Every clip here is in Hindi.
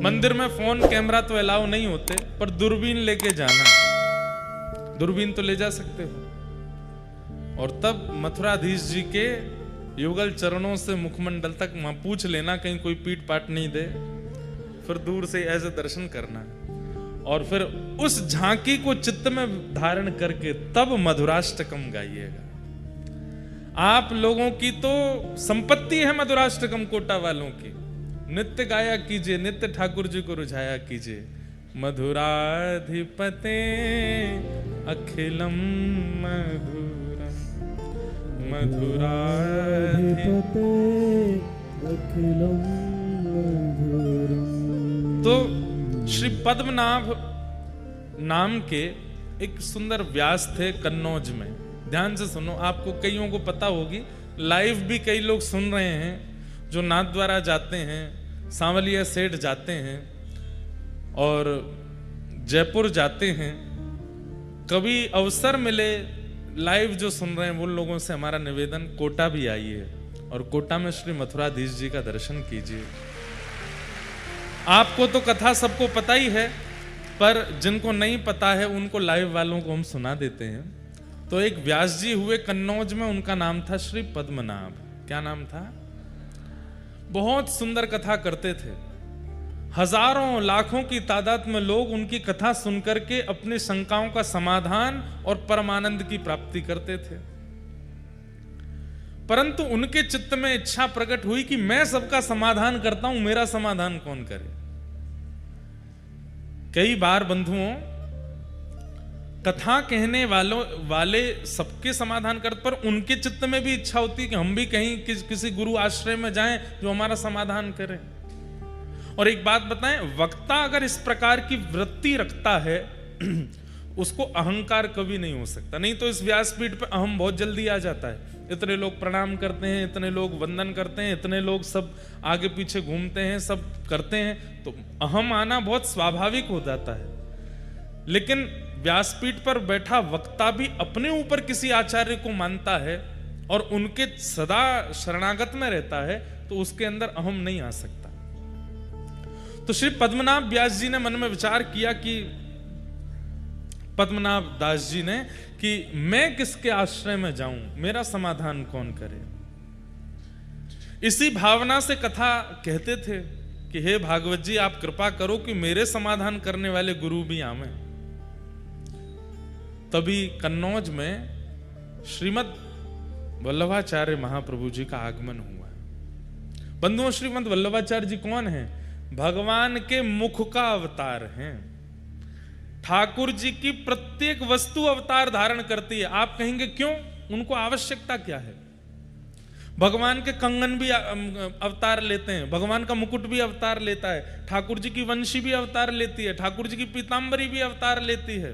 मंदिर में फोन कैमरा तो अलाउ नहीं होते, पर दूरबीन लेके जाना, दूरबीन तो ले जा सकते हो। और तब मथुराधीश जी के युगल चरणों से मुखमंडल तक वहां पूछ लेना कहीं कोई पीट पाट नहीं दे, फिर दूर से ऐसे दर्शन करना, और फिर उस झांकी को चित्त में धारण करके तब मधुराष्टकम गाइएगा। आप लोगों की तो संपत्ति है मधुराष्टकम कोटा वालों की, नित्य गाया कीजिए, नित्य ठाकुर जी को रुझाया कीजिए। मधुराधिपते अखिलम मधुरम, मधुराधिपते अखिलम मधुरम। तो श्री पद्मनाभ नाम के एक सुंदर व्यास थे कन्नौज में। ध्यान से सुनो, आपको कईयों को पता होगी, लाइव भी कई लोग सुन रहे हैं जो नाथ द्वारा जाते हैं, सांवलिया सेठ जाते हैं और जयपुर जाते हैं। कभी अवसर मिले, लाइव जो सुन रहे हैं वो लोगों से हमारा निवेदन, कोटा भी आइए और कोटा में श्री मथुराधीश जी का दर्शन कीजिए। आपको तो कथा सबको पता ही है, पर जिनको नहीं पता है उनको लाइव वालों को हम सुना देते हैं। तो एक व्यास जी हुए कन्नौज में, उनका नाम था श्री पद्मनाभ। क्या नाम था? बहुत सुंदर कथा करते थे। हजारों लाखों की तादाद में लोग उनकी कथा सुनकर के अपनी शंकाओं का समाधान और परमानंद की प्राप्ति करते थे। परंतु उनके चित्त में इच्छा प्रकट हुई कि मैं सबका समाधान करता हूं, मेरा समाधान कौन करे। कई बार बंधुओं, कथा कहने वाले सबके समाधान करते, पर उनके चित्त में भी इच्छा होती है कि हम भी कहीं किसी गुरु आश्रय में जाएं जो हमारा समाधान करे। और एक बात बताएं, वक्ता अगर इस प्रकार की वृत्ति रखता है उसको अहंकार कभी नहीं हो सकता। नहीं तो इस व्यासपीठ पे अहम बहुत जल्दी आ जाता है। इतने लोग प्रणाम करते हैं, इतने लोग वंदन करते हैं, इतने लोग सब आगे पीछे घूमते हैं, सब करते हैं, तो अहम आना बहुत स्वाभाविक हो जाता है। लेकिन व्यासपीठ पर बैठा वक्ता भी अपने ऊपर किसी आचार्य को मानता है और उनके सदा शरणागत में रहता है, तो उसके अंदर अहम नहीं आ सकता। तो श्री पद्मनाभ व्यास जी ने मन में विचार किया कि पद्मनाभ दास जी ने कि मैं किसके आश्रय में जाऊं, मेरा समाधान कौन करे। इसी भावना से कथा कहते थे कि हे भागवत जी, आप कृपा करो कि मेरे समाधान करने वाले गुरु भी आवे। तभी कन्नौज में श्रीमद वल्लभाचार्य महाप्रभु जी का आगमन हुआ। बंधुओं, श्रीमद वल्लभाचार्य जी कौन है? भगवान के मुख का अवतार हैं। ठाकुर जी की प्रत्येक वस्तु अवतार धारण करती है। आप कहेंगे क्यों? उनको आवश्यकता क्या है? भगवान के कंगन भी अवतार लेते हैं, भगवान का मुकुट भी अवतार लेता है, ठाकुर जी की वंशी भी अवतार लेती है, ठाकुर जी की पीतांबरी भी अवतार लेती है।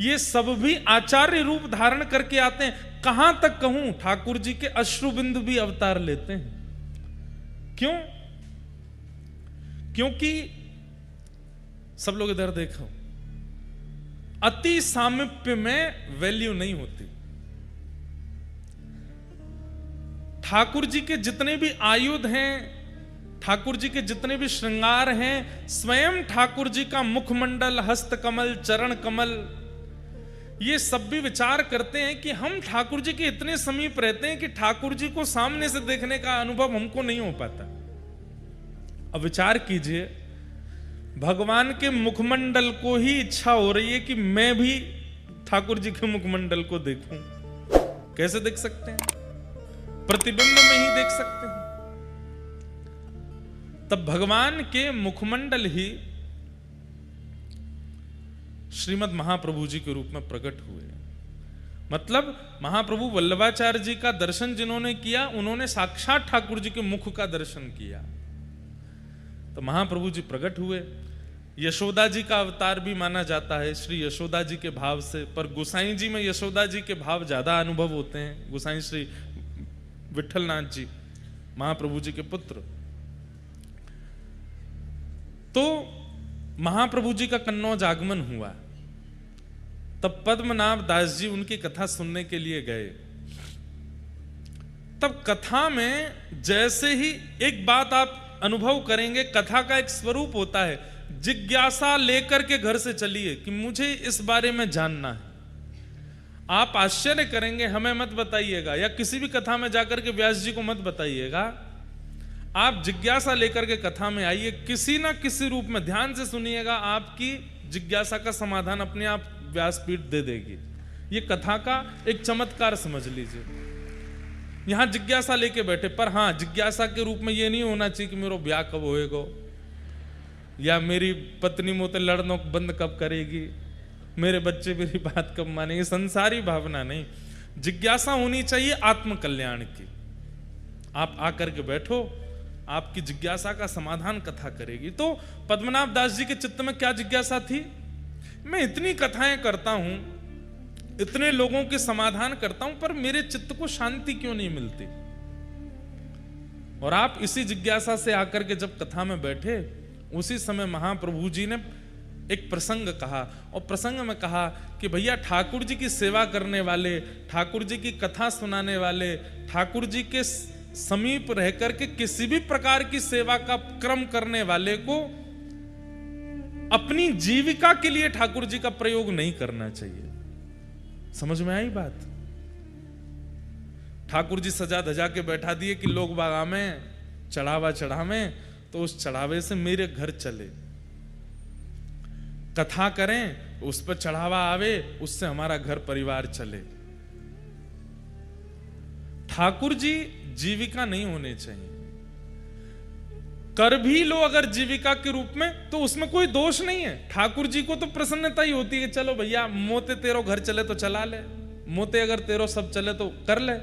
ये सब भी आचार्य रूप धारण करके आते हैं। कहां तक कहूं, ठाकुर जी के अश्रु बिंदु भी अवतार लेते हैं। क्यों? क्योंकि सब लोग इधर देखो, अति सामीप्य में वैल्यू नहीं होती। ठाकुर जी के जितने भी आयुध हैं, ठाकुर जी के जितने भी श्रृंगार हैं, स्वयं ठाकुर जी का मुखमंडल, हस्त कमल, चरण कमल, ये सब भी विचार करते हैं कि हम ठाकुर जी के इतने समीप रहते हैं कि ठाकुर जी को सामने से देखने का अनुभव हमको नहीं हो पाता। अब विचार कीजिए, भगवान के मुखमंडल को ही इच्छा हो रही है कि मैं भी ठाकुर जी के मुखमंडल को देखूं। कैसे देख सकते हैं? प्रतिबिंब में ही देख सकते हैं। तब भगवान के मुखमंडल ही श्रीमद महाप्रभु जी के रूप में प्रकट हुए। मतलब महाप्रभु वल्लभाचार्य जी का दर्शन जिन्होंने किया, उन्होंने साक्षात ठाकुर जी के मुख का दर्शन किया। तो महाप्रभु जी प्रकट हुए। यशोदा जी का अवतार भी माना जाता है श्री यशोदा जी के भाव से, पर गोसाई जी में यशोदा जी के भाव ज्यादा अनुभव होते हैं। गोसाई श्री विठलनाथ जी महाप्रभु जी के पुत्र। तो महाप्रभु जी का कन्नौज आगमन हुआ। तब पद्मनाभ दास जी उनकी कथा सुनने के लिए गए। तब कथा में जैसे ही एक बात आप अनुभव करेंगे, कथा का एक स्वरूप होता है, जिज्ञासा लेकर के घर से चलिए कि मुझे इस बारे में जानना है। आप आश्चर्य करेंगे, हमें मत बताइएगा, या किसी भी कथा में जाकर के व्यास जी को मत बताइएगा। आप जिज्ञासा लेकर के कथा में आइए, किसी ना किसी रूप में, ध्यान से सुनिएगा, आपकी जिज्ञासा का समाधान अपने आप व्यासपीठ दे देगी। ये कथा का एक चमत्कार समझ लीजिए। यहां जिज्ञासा लेके बैठे, पर हां, जिज्ञासा के रूप में ये नहीं होना चाहिए कि मेरा ब्याह कब होएगा, या मेरी पत्नी मोते लड़नों बंद कब करेगी, मेरे बच्चे मेरी बात कब मानेंगे। संसारी भावना नहीं, जिज्ञासा होनी चाहिए आत्म कल्याण की। आप आकर के बैठो, आपकी जिज्ञासा का समाधान कथा करेगी। तो पद्मनाभ दास जी के चित्त में क्या जिज्ञासा थी? मैं इतनी कथाएं करता हूं, इतने लोगों के समाधान करता हूं, पर मेरे चित्त को शांति क्यों नहीं मिलती? और आप इसी जिज्ञासा से आकर के जब कथा में बैठे, उसी समय महाप्रभु जी ने एक प्रसंग कहा, और प्रसंग में कहा कि भैया ठाकुर जी की सेवा करने वाले, ठाकुर जी की कथा सुनाने वाले, ठाकुर जी के समीप रह करके किसी भी प्रकार की सेवा का क्रम करने वाले को अपनी जीविका के लिए ठाकुर जी का प्रयोग नहीं करना चाहिए। समझ में आई बात? ठाकुर जी सजा धजा के बैठा दिए कि लोग बागा में चढ़ावा चढ़ावे, तो उस चढ़ावे से मेरे घर चले, कथा करें, उस पर चढ़ावा आवे, उससे हमारा घर परिवार चले। ठाकुर जी जीविका नहीं होने चाहिए। कर भी लो अगर जीविका के रूप में, तो उसमें कोई दोष नहीं है। ठाकुर जी को तो प्रसन्नता ही होती है कि चलो भैया मोते तेरो घर चले तो चला ले, मोते अगर तेरो सब चले तो कर ले।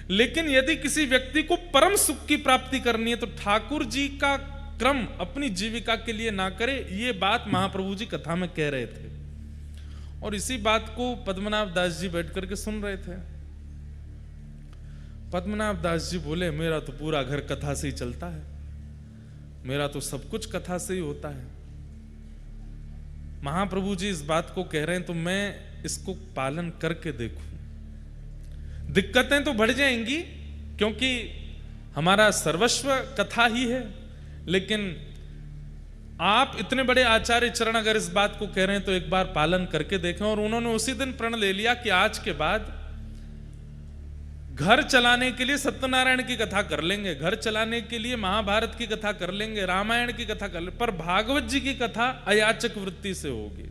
लेकिन यदि किसी व्यक्ति को परम सुख की प्राप्ति करनी है, तो ठाकुर जी का क्रम अपनी जीविका के लिए ना करे। ये बात महाप्रभु जी कथा में कह रहे थे, और इसी बात को पद्मनाभ दास जी बैठ करके सुन रहे थे। पद्मनाभ दास जी बोले, मेरा तो पूरा घर कथा से ही चलता है, मेरा तो सब कुछ कथा से ही होता है। महाप्रभु जी इस बात को कह रहे हैं, तो मैं इसको पालन करके देखूं। दिक्कतें तो बढ़ जाएंगी, क्योंकि हमारा सर्वस्व कथा ही है, लेकिन आप इतने बड़े आचार्य चरण अगर इस बात को कह रहे हैं, तो एक बार पालन करके देखें। और उन्होंने उसी दिन प्रण ले लिया कि आज के बाद घर चलाने के लिए सत्यनारायण की कथा कर लेंगे, घर चलाने के लिए महाभारत की कथा कर लेंगे, रामायण की कथा कर लेंगे, पर भागवत जी की कथा अयाचक वृत्ति से होगी।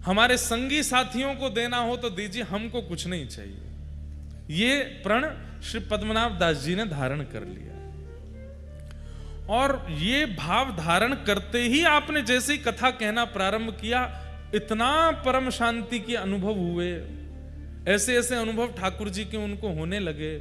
हमारे संगी साथियों को देना हो तो दीजिए, हमको कुछ नहीं चाहिए। ये प्रण श्री पद्मनाभ दास जी ने धारण कर लिया, और ये भाव धारण करते ही आपने जैसे ही कथा कहना प्रारंभ किया, इतना परम शांति के अनुभव हुए, ऐसे ऐसे अनुभव ठाकुर जी के उनको होने लगे।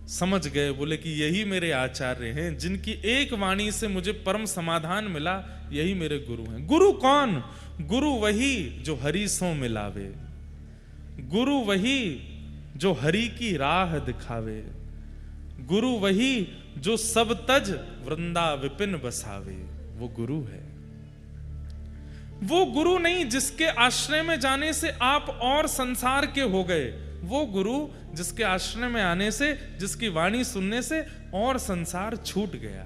समझ गए, बोले कि यही मेरे आचार्य हैं, जिनकी एक वाणी से मुझे परम समाधान मिला, यही मेरे गुरु हैं। गुरु कौन? गुरु वही जो हरि सो मिलावे, गुरु वही जो हरि की राह दिखावे, गुरु वही जो सब तज वृंदा विपिन बसावे। वो गुरु है। वो गुरु नहीं जिसके आश्रय में जाने से आप और संसार के हो गए, वो गुरु जिसके आश्रय में आने से, जिसकी वाणी सुनने से और संसार छूट गया,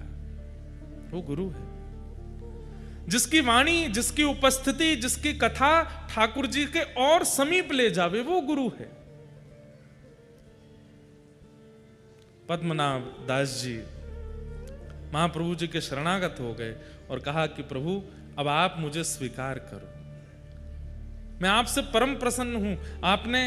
वो गुरु है। जिसकी वाणी, जिसकी उपस्थिति, जिसकी कथा ठाकुर जी के और समीप ले जावे, वो गुरु है। पद्मनाभ दास जी महाप्रभु जी के शरणागत हो गए और कहा कि प्रभु अब आप मुझे स्वीकार करो, मैं आपसे परम प्रसन्न हूं, आपने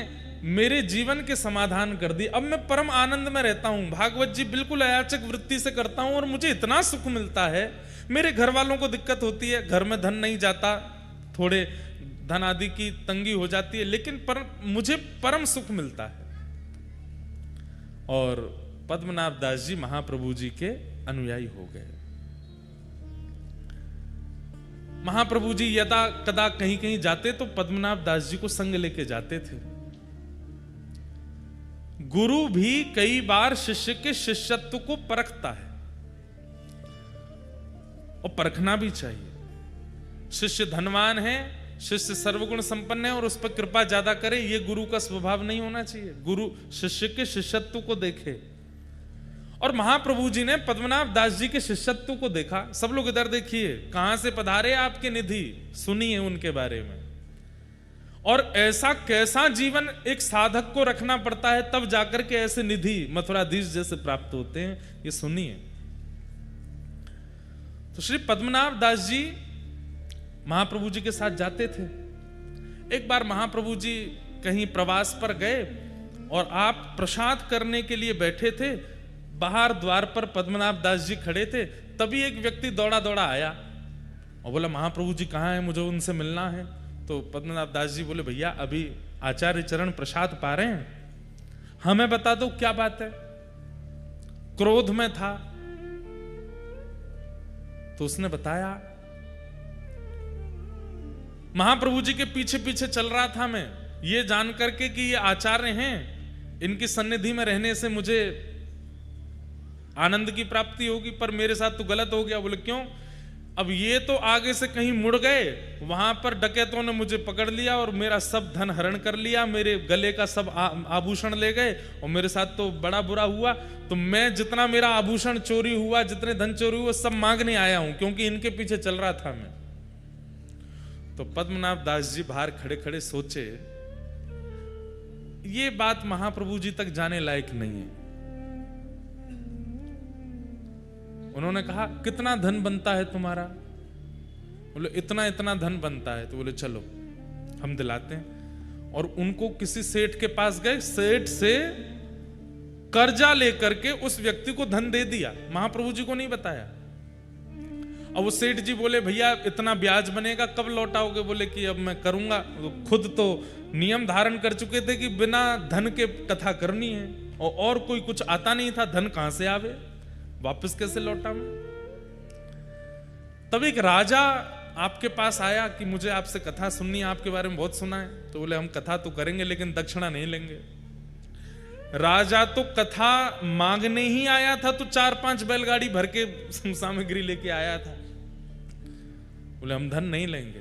मेरे जीवन के समाधान कर दी, अब मैं परम आनंद में रहता हूं, भागवत जी बिल्कुल अयाचक वृत्ति से करता हूं और मुझे इतना सुख मिलता है। मेरे घर वालों को दिक्कत होती है, घर में धन नहीं जाता, थोड़े धन आदि की तंगी हो जाती है, लेकिन मुझे परम सुख मिलता है। और पद्मनाभ दास जी महाप्रभु जी के अनुयायी हो गए। महाप्रभु जी यदा कदा कहीं कहीं जाते तो पद्मनाभ दास जी को संग लेके जाते थे। गुरु भी कई बार शिष्य के शिष्यत्व को परखता है, और परखना भी चाहिए। शिष्य धनवान है, शिष्य सर्वगुण संपन्न है और उस पर कृपा ज्यादा करे, ये गुरु का स्वभाव नहीं होना चाहिए। गुरु शिष्य के शिष्यत्व को देखे और महाप्रभु जी ने पद्मनाभ दास जी के शिष्यत्व को देखा। सब लोग इधर देखिए, कहां से पधारे आपके निधि, सुनिए उनके बारे में। और ऐसा कैसा जीवन एक साधक को रखना पड़ता है तब जाकर के ऐसे निधि मथुराधीश जैसे प्राप्त होते हैं, ये सुनिए। तो श्री पद्मनाभ दास जी महाप्रभु जी के साथ जाते थे। एक बार महाप्रभु जी कहीं प्रवास पर गए और आप प्रसाद करने के लिए बैठे थे, बाहर द्वार पर पद्मनाभ दास जी खड़े थे। तभी एक व्यक्ति दौड़ा दौड़ा आया और बोला, महाप्रभु जी कहाँ हैं, मुझे उनसे मिलना है। तो पद्मनाभ दास जी बोले, भैया अभी आचार्य चरण प्रसाद पा रहे हैं, हमें बता दो क्या बात है। क्रोध में था तो उसने बताया, महाप्रभु जी के पीछे पीछे चल रहा था मैं, ये जान करके कि ये आचार्य हैं, इनकी सन्निधि में रहने से मुझे आनंद की प्राप्ति होगी, पर मेरे साथ तो गलत हो गया। बोले क्यों? अब ये तो आगे से कहीं मुड़ गए, वहां पर डकैतों ने मुझे पकड़ लिया और मेरा सब धन हरण कर लिया, मेरे गले का सब आभूषण ले गए और मेरे साथ तो बड़ा बुरा हुआ। तो मैं जितना मेरा आभूषण चोरी हुआ, जितने धन चोरी हुआ, सब मांगने आया हूं, क्योंकि इनके पीछे चल रहा था मैं। तो पद्मनाभ दास जी बाहर खड़े खड़े सोचे, ये बात महाप्रभु जी तक जाने लायक नहीं है। उन्होंने कहा, कितना धन बनता है तुम्हारा? बोले इतना इतना धन बनता है। तो बोले चलो हम दिलाते हैं। और उनको किसी सेठ के पास गए, सेठ से कर्जा लेकर के उस व्यक्ति को धन दे दिया, महाप्रभु जी को नहीं बताया। अब वो सेठ जी बोले, भैया इतना ब्याज बनेगा, कब लौटाओगे? बोले कि अब मैं करूंगा। खुद तो नियम धारण कर चुके थे कि बिना धन के कथा करनी है, और कोई कुछ आता नहीं था, धन कहां से आवे, वापस कैसे लौटा मैं? तब एक राजा आपके पास आया कि मुझे आपसे कथा सुननी है, आपके बारे में बहुत सुना है। तो बोले हम कथा तो करेंगे लेकिन दक्षिणा नहीं लेंगे। राजा तो कथा मांगने ही आया था, तो 4-5 बैलगाड़ी भर के सामग्री लेके आया था। बोले हम धन नहीं लेंगे।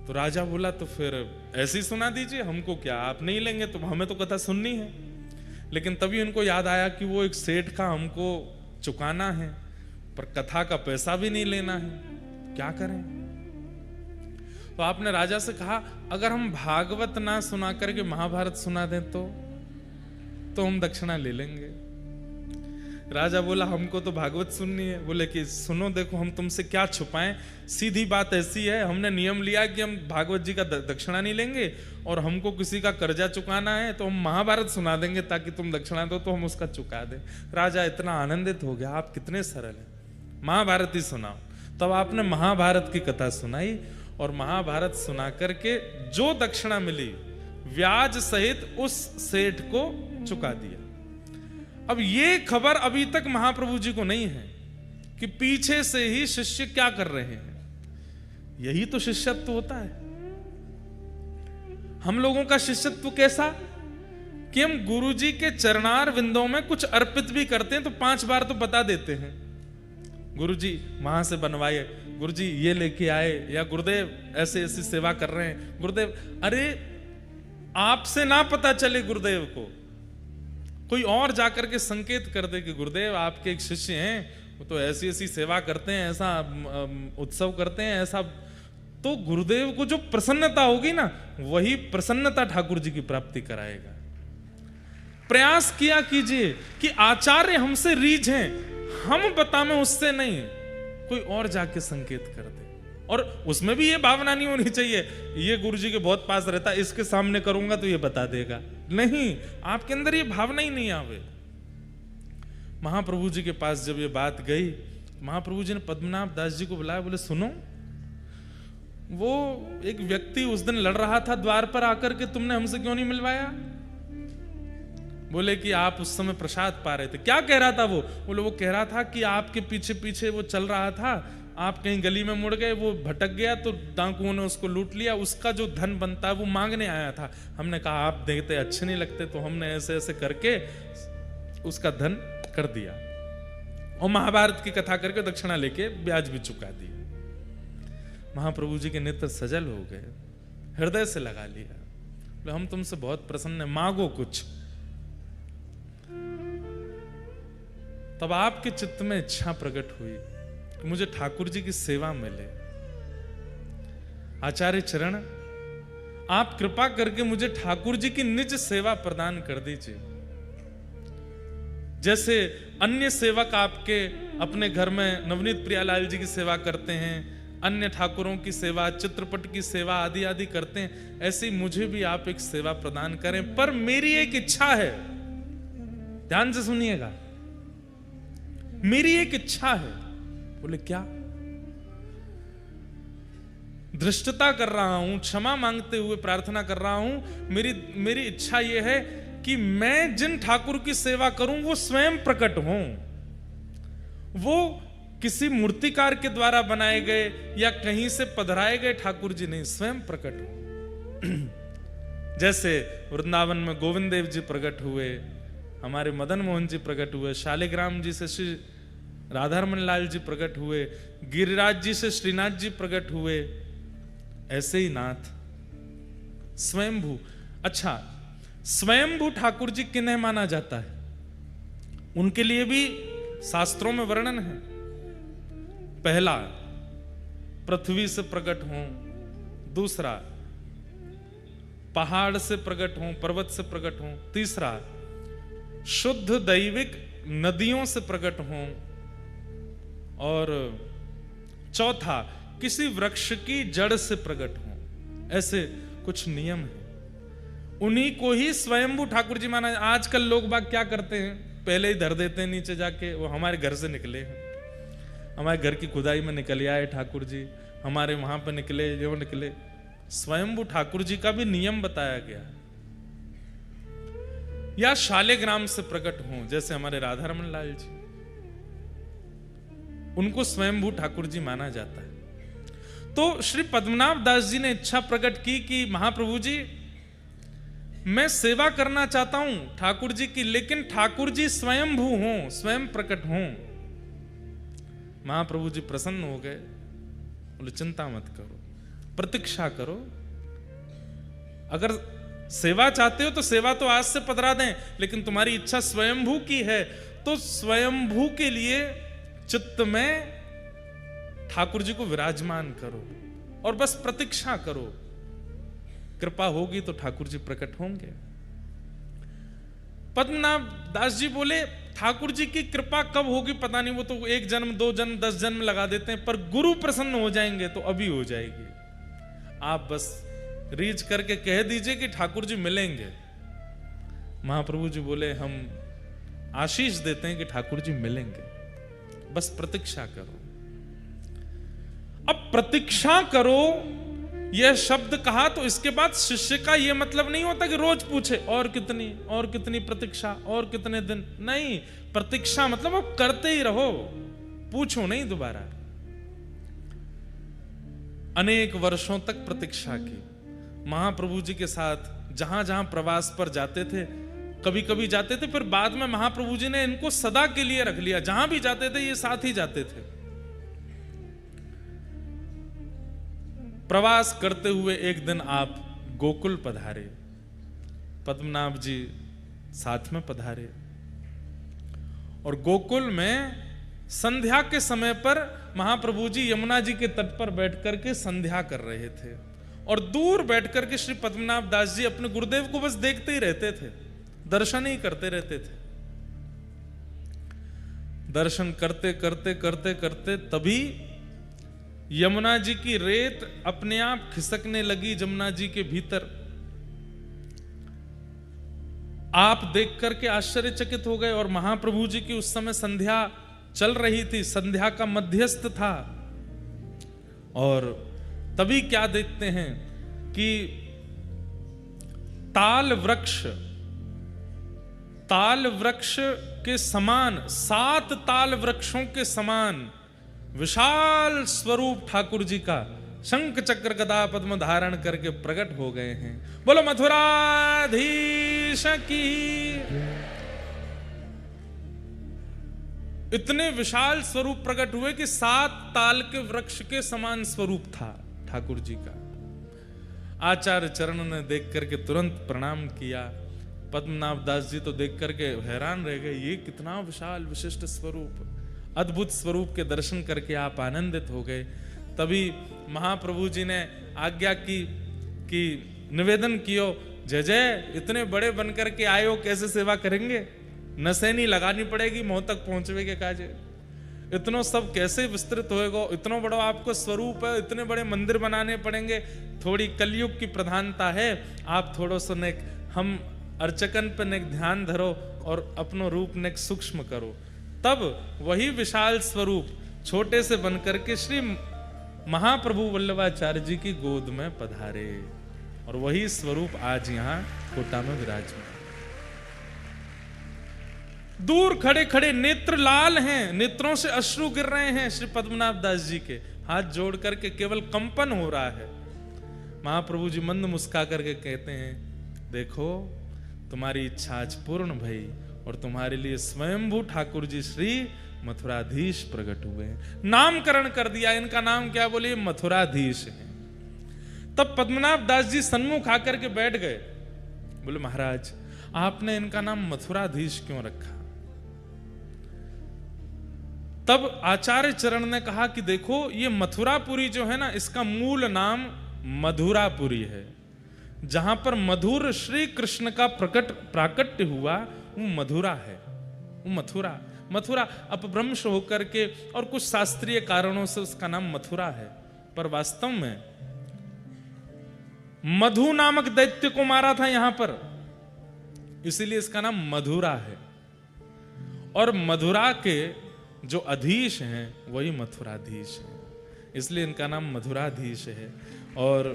तो राजा बोला, तो फिर ऐसे ही सुना दीजिए, हमको क्या, आप नहीं लेंगे तो हमें तो कथा सुननी है। लेकिन तभी उनको याद आया कि वो एक सेठ का हमको चुकाना है, पर कथा का पैसा भी नहीं लेना है, क्या करें? तो आपने राजा से कहा, अगर हम भागवत ना सुना करके महाभारत सुना दें तो हम दक्षिणा ले लेंगे। राजा बोला, हमको तो भागवत सुननी है। बोले कि सुनो, देखो हम तुमसे क्या छुपाएं, सीधी बात ऐसी है, हमने नियम लिया कि हम भागवत जी का दक्षिणा नहीं लेंगे, और हमको किसी का कर्जा चुकाना है तो हम महाभारत सुना देंगे ताकि तुम दक्षिणा दो तो हम उसका चुका दें। राजा इतना आनंदित हो गया, आप कितने सरल हैं, महाभारत ही सुनाओ। तब आपने महाभारत की कथा सुनाई, और महाभारत सुना करके जो दक्षिणा मिली ब्याज सहित उस सेठ को चुका दिया। अब ये खबर अभी तक महाप्रभु जी को नहीं है कि पीछे से ही शिष्य क्या कर रहे हैं। यही तो शिष्यत्व होता है। हम लोगों का शिष्यत्व कैसा कि हम गुरु जी के चरणार विंदों में कुछ अर्पित भी करते हैं तो 5 बार तो बता देते हैं, गुरु जी वहां से बनवाए, गुरु जी ये लेके आए, या गुरुदेव ऐसे ऐसी सेवा कर रहे हैं। गुरुदेव, अरे आपसे ना पता चले गुरुदेव को, कोई और जाकर के संकेत कर दे कि गुरुदेव आपके एक शिष्य हैं, वो तो ऐसी ऐसी सेवा करते हैं, ऐसा उत्सव करते हैं, ऐसा, तो गुरुदेव को जो प्रसन्नता होगी ना, वही प्रसन्नता ठाकुर जी की प्राप्ति कराएगा। प्रयास किया कीजिए कि आचार्य हमसे रीझ हैं, हम बताएं उससे नहीं, कोई और जाके संकेत कर दे। और उसमें भी ये भावना नहीं होनी चाहिए ये गुरु जी के बहुत पास रहता है, इसके सामने करूंगा तो ये बता देगा, नहीं, आपके अंदर ये भावना ही नहीं आवे। महाप्रभु जी के पास जब ये बात गई, महाप्रभु जी ने पद्मनाभ दास जी को बुलाया, बोले सुनो, वो एक व्यक्ति उस दिन लड़ रहा था द्वार पर आकर के, तुमने हमसे क्यों नहीं मिलवाया? बोले कि आप उस समय प्रसाद पा रहे थे। क्या कह रहा था वो? बोले वो कह रहा था कि आपके पीछे पीछे वो चल रहा था, आप कहीं गली में मुड़ गए, वो भटक गया तो डाकुओं ने उसको लूट लिया, उसका जो धन बनता है वो मांगने आया था। हमने कहा आप देते अच्छे नहीं लगते, तो हमने ऐसे ऐसे करके उसका धन कर दिया और महाभारत की कथा करके दक्षिणा लेके ब्याज भी चुका दिया। महाप्रभु जी के नेत्र सजल हो गए, हृदय से लगा लिया, हम तुमसे बहुत प्रसन्न है, मांगो कुछ। तब आपके चित्त में इच्छा प्रकट हुई कि मुझे ठाकुर जी की सेवा मिले। आचार्य चरण, आप कृपा करके मुझे ठाकुर जी की निज सेवा प्रदान कर दीजिए। जैसे अन्य सेवक आपके अपने घर में नवनीत प्रियालाल जी की सेवा करते हैं, अन्य ठाकुरों की सेवा, चित्रपट की सेवा आदि आदि करते हैं, ऐसे ही मुझे भी आप एक सेवा प्रदान करें। पर मेरी एक इच्छा है, ध्यान से सुनिएगा, मेरी एक इच्छा है। बोले क्या? धृष्टता कर रहा हूं, क्षमा मांगते हुए प्रार्थना कर रहा हूं। मेरी इच्छा यह है कि मैं जिन ठाकुर की सेवा करूं वो स्वयं प्रकट हों, वो किसी मूर्तिकार के द्वारा बनाए गए या कहीं से पधराए गए ठाकुर जी नहीं, स्वयं प्रकट हो। जैसे वृंदावन में गोविंद देव जी प्रकट हुए, हमारे मदन मोहन जी प्रकट हुए, शालिग्राम जी से श्री राधारमण लाल जी प्रकट हुए, गिरिराज जी से श्रीनाथ जी प्रकट हुए, ऐसे ही नाथ स्वयंभू। अच्छा, स्वयंभू ठाकुर जी किन्हें माना जाता है? उनके लिए भी शास्त्रों में वर्णन है। पहला, पृथ्वी से प्रकट हों। दूसरा, पहाड़ से प्रकट हों, पर्वत से प्रकट हों। तीसरा, शुद्ध दैविक नदियों से प्रकट हों। और चौथा, किसी वृक्ष की जड़ से प्रकट हों। ऐसे कुछ नियम है, उन्हीं को ही स्वयंभू ठाकुर जी माना। आजकल लोग बाग क्या करते हैं, पहले ही धर देते हैं नीचे जाके, वो हमारे घर से निकले हैं, हमारे घर की खुदाई में निकल आए ठाकुर जी, हमारे वहां पर निकले, जो निकले। स्वयंभू ठाकुर जी का भी नियम बताया गया। या शालिग्राम से प्रकट हों, जैसे हमारे राधारमण लाल जी, उनको स्वयंभू ठाकुर जी माना जाता है। तो श्री पद्मनाभ दास जी ने इच्छा प्रकट की कि महाप्रभु जी, मैं सेवा करना चाहता हूं ठाकुर जी की, लेकिन ठाकुर जी स्वयंभू हों, स्वयं प्रकट हों। महाप्रभु जी प्रसन्न हो गए, बोले चिंता मत करो, प्रतीक्षा करो। अगर सेवा चाहते हो तो सेवा तो आज से पधरा दें, लेकिन तुम्हारी इच्छा स्वयंभू की है तो स्वयंभू के लिए चित्त में ठाकुर जी को विराजमान करो और बस प्रतीक्षा करो। कृपा होगी तो ठाकुर जी प्रकट होंगे। पद्मनाभ दास जी बोले, ठाकुर जी की कृपा कब होगी पता नहीं, वो तो 1 जन्म 2 जन्म 10 जन्म लगा देते हैं, पर गुरु प्रसन्न हो जाएंगे तो अभी हो जाएगी। आप बस रीच करके कह दीजिए कि ठाकुर जी मिलेंगे। महाप्रभु जी बोले, हम आशीष देते हैं कि ठाकुर जी मिलेंगे, बस प्रतीक्षा करो। अब प्रतीक्षा करो यह शब्द कहा तो इसके बाद शिष्य का यह मतलब नहीं होता कि रोज पूछे और कितनी प्रतीक्षा और कितने दिन। नहीं, प्रतीक्षा मतलब अब करते ही रहो, पूछो नहीं दोबारा। अनेक वर्षों तक प्रतीक्षा की। महाप्रभु जी के साथ जहां जहां प्रवास पर जाते थे, कभी कभी जाते थे, फिर बाद में महाप्रभु जी ने इनको सदा के लिए रख लिया। जहां भी जाते थे ये साथ ही जाते थे। प्रवास करते हुए एक दिन आप गोकुल पधारे, पद्मनाभ जी साथ में पधारे, और गोकुल में संध्या के समय पर महाप्रभु जी यमुना जी के तट पर बैठ करके संध्या कर रहे थे, और दूर बैठ करके श्री पद्मनाभ दास जी अपने गुरुदेव को बस देखते ही रहते थे, दर्शन ही करते रहते थे। दर्शन करते करते करते करते तभी यमुना जी की रेत अपने आप खिसकने लगी जमुना जी के भीतर। आप देख करके आश्चर्यचकित हो गए, और महाप्रभु जी की उस समय संध्या चल रही थी, संध्या का मध्यस्थ था। और तभी क्या देखते हैं कि ताल वृक्ष के समान, 7 ताल वृक्षों के समान विशाल स्वरूप ठाकुर जी का शंख चक्र गदा पद्म धारण करके प्रकट हो गए हैं। बोलो मथुराधीश की। इतने विशाल स्वरूप प्रकट हुए कि 7 ताल के वृक्ष के समान स्वरूप था ठाकुर जी का। आचार्य चरण ने देख करके तुरंत प्रणाम किया, पद्मनाभ दास जी तो देख करके हैरान रह गए, ये कितना विशाल विशिष्ट स्वरूप, अद्भुत स्वरूप के दर्शन करके आप आनंदित हो गए। तभी महाप्रभु जी ने आज्ञा की कि निवेदन कियो, जय जय इतने बड़े बनकर के आए हो, कैसे सेवा करेंगे, नसैनी लगानी पड़ेगी, मोह तक पहुंचवे के काजे, इतनो सब कैसे विस्तृत होएगा, इतना बड़ा आपको स्वरूप है, इतने बड़े मंदिर बनाने पड़ेंगे, थोड़ी कलयुग की प्रधानता है, आप थोड़ो सो ने हम अर्चकन पर ने ध्यान धरो और अपनो रूप ने सूक्ष्म करो। तब वही विशाल स्वरूप छोटे से बनकर के श्री महाप्रभु वल्लभाचार्य जी की गोद में पधारे, और वही स्वरूप आज यहाँ कोटा में विराजमान। दूर खड़े खड़े नेत्र लाल हैं, नेत्रों से अश्रु गिर रहे हैं श्री पद्मनाभ दास जी के, हाथ जोड़ करके केवल कंपन हो रहा है। महाप्रभु जी मंद मुस्का करके कहते हैं, देखो तुम्हारी इच्छा आज पूर्ण भई, और तुम्हारे लिए स्वयंभू ठाकुर जी श्री मथुराधीश प्रकट हुए हैं। नामकरण कर दिया, इनका नाम क्या बोले, मथुराधीश है। तब पद्मनाभ दास जी सन्मुख आकर के बैठ गए, बोले महाराज आपने इनका नाम मथुराधीश क्यों रखा? तब आचार्य चरण ने कहा कि देखो ये मथुरापुरी जो है ना, इसका मूल नाम मधुरापुरी है, जहां पर मधुर श्री कृष्ण का प्राकट्य हुआ वो मधुरा है, वो मथुरा अपभ्रंश होकर के और कुछ शास्त्रीय कारणों से उसका नाम मथुरा है, पर वास्तव में मधु नामक दैत्य को मारा था यहां पर, इसीलिए इसका नाम मधुरा है। और मधुरा के जो अधीश हैं वही मथुराधीश हैं, इसलिए इनका नाम मधुराधीश है। और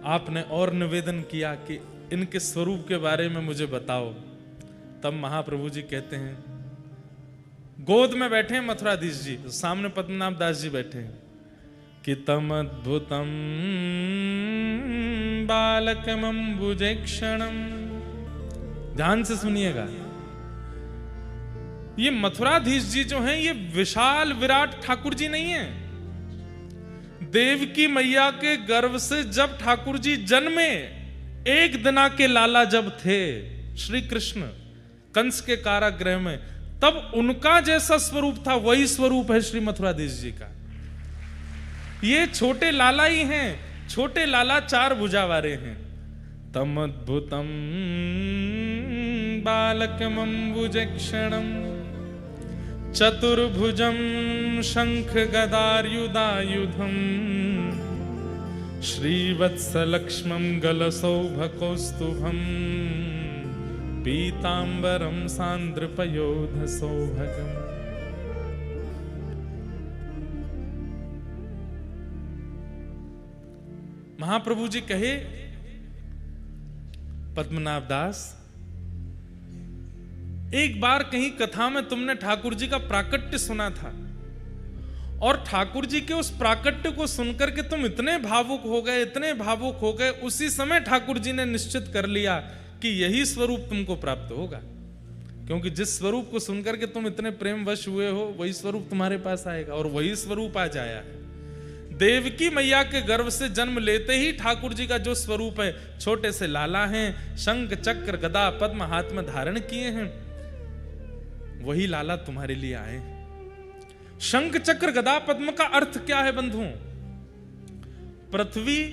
आपने और निवेदन किया कि इनके स्वरूप के बारे में मुझे बताओ। तब महाप्रभु जी कहते हैं, गोद में बैठे हैं मथुराधीश जी, सामने पद्मनाभ दास जी बैठे हैं, कि तम अद्भुतम बालकमंबुजेक्षणम। ध्यान से सुनिएगा, ये मथुराधीश जी जो हैं ये विशाल विराट ठाकुर जी नहीं है। देवकी मैया के गर्भ से जब ठाकुर जी जन्मे, एक दिना के लाला जब थे श्री कृष्ण कंस के कारागृह में, तब उनका जैसा स्वरूप था वही स्वरूप है श्री मथुराधीश जी का। ये छोटे लाला ही हैं, छोटे लाला चार भुजा वाले हैं। तम अद्भुतम बालकमंबुजेक्षणम चतुर्भुजम शंख गदार्युधायुधम श्रीवत्सलक्ष्मं गलसौभकौस्तुभम पीतांबरम सांद्रपयोधसौभगम। महाप्रभु जी कहे, पद्मनाभ दास एक बार कहीं कथा में तुमने ठाकुर जी का प्राकट्य सुना था, और ठाकुर जी के उस प्राकट्य को सुनकर के तुम इतने भावुक हो गए, इतने भावुक हो गए, उसी समय ठाकुर जी ने निश्चित कर लिया कि यही स्वरूप तुमको प्राप्त होगा, क्योंकि जिस स्वरूप को सुनकर के तुम इतने प्रेमवश हुए हो वही स्वरूप तुम्हारे पास आएगा, और वही स्वरूप आज आया है। देवकी मैया के गर्भ से जन्म लेते ही ठाकुर जी का जो स्वरूप है, छोटे से लाला हैं, शंख चक्र गदा पद्म हाथ में धारण किए हैं, वही लाला तुम्हारे लिए आए। शंख चक्र गदा पद्म का अर्थ क्या है बंधुओं? पृथ्वी,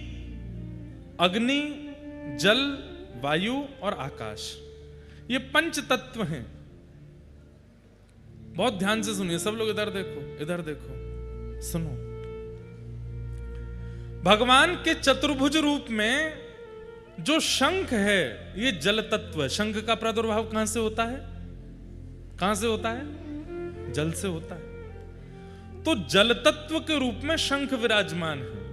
अग्नि, जल, वायु और आकाश, ये पंच तत्व हैं। बहुत ध्यान से सुनिए सब लोग, इधर देखो, इधर देखो, सुनो। भगवान के चतुर्भुज रूप में जो शंख है ये जल तत्व है। शंख का प्रादुर्भाव कहां से होता है? कहां से होता है? जल से होता है। तो जल तत्व के रूप में शंख विराजमान है।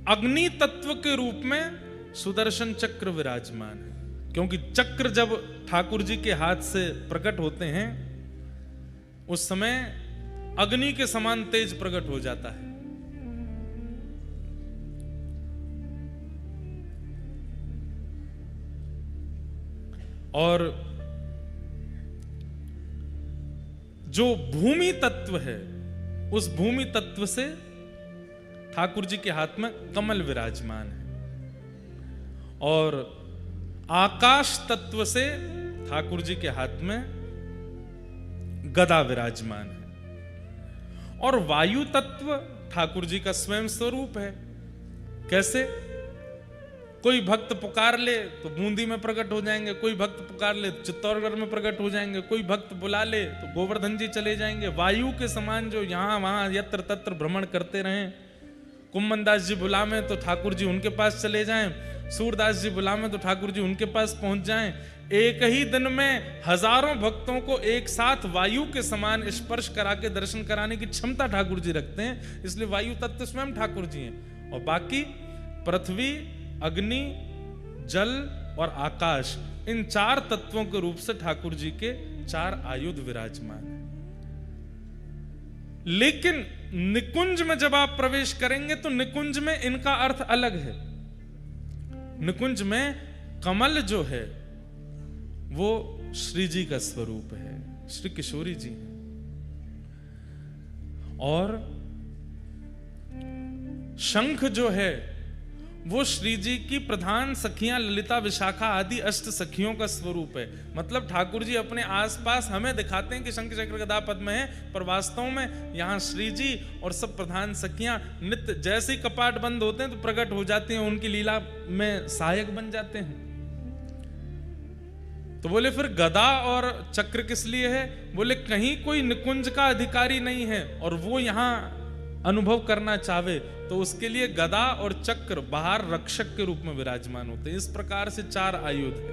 अग्नि तत्व के रूप में सुदर्शन चक्र विराजमान है, क्योंकि चक्र जब ठाकुर जी के हाथ से प्रकट होते हैं उस समय अग्नि के समान तेज प्रकट हो जाता है। और जो भूमि तत्व है, उस भूमि तत्व से ठाकुर जी के हाथ में कमल विराजमान है, और आकाश तत्व से ठाकुर जी के हाथ में गदा विराजमान है, और वायु तत्व ठाकुर जी का स्वयं स्वरूप है। कैसे? कोई भक्त पुकार ले तो बूंदी में प्रकट हो जाएंगे, कोई भक्त पुकार ले तो चित्तौड़गढ़ में प्रकट हो जाएंगे, कोई भक्त बुला ले तो गोवर्धन जी चले जाएंगे। वायु के समान जो यहाँ वहां यत्र तत्र भ्रमण करते रहें। कुम्मन दास जी बुलावे तो ठाकुर जी उनके पास चले जाएं, सूरदास जी बुलावे तो ठाकुर जी उनके पास पहुंच जाएं। एक ही दिन में हजारों भक्तों को एक साथ वायु के समान स्पर्श करा के दर्शन कराने की क्षमता ठाकुर जी रखते हैं, इसलिए वायु तत्व स्वयं ठाकुर जी हैं। और बाकी पृथ्वी, अग्नि, जल और आकाश, इन चार तत्वों के रूप से ठाकुर जी के चार आयुध विराजमान हैं। लेकिन निकुंज में जब आप प्रवेश करेंगे तो निकुंज में इनका अर्थ अलग है। निकुंज में कमल जो है वो श्री जी का स्वरूप है, श्री किशोरी जी हैं। और शंख जो है वो श्री जी की प्रधान सखियां ललिता, विशाखा आदि अष्ट सखियों का स्वरूप है। मतलब ठाकुर जी अपने आसपास हमें दिखाते हैं कि शंख चक्र गदा पद्म है, पर वास्तव में यहाँ श्री जी और सब प्रधान सखियां नित्य जैसे ही कपाट बंद होते हैं तो प्रकट हो जाती हैं, उनकी लीला में सहायक बन जाते हैं। तो बोले फिर गदा और चक्र किस लिए है? बोले कहीं कोई निकुंज का अधिकारी नहीं है और वो यहाँ अनुभव करना चाहे तो उसके लिए गदा और चक्र बाहर रक्षक के रूप में विराजमान होते हैं। इस प्रकार से चार आयुध है।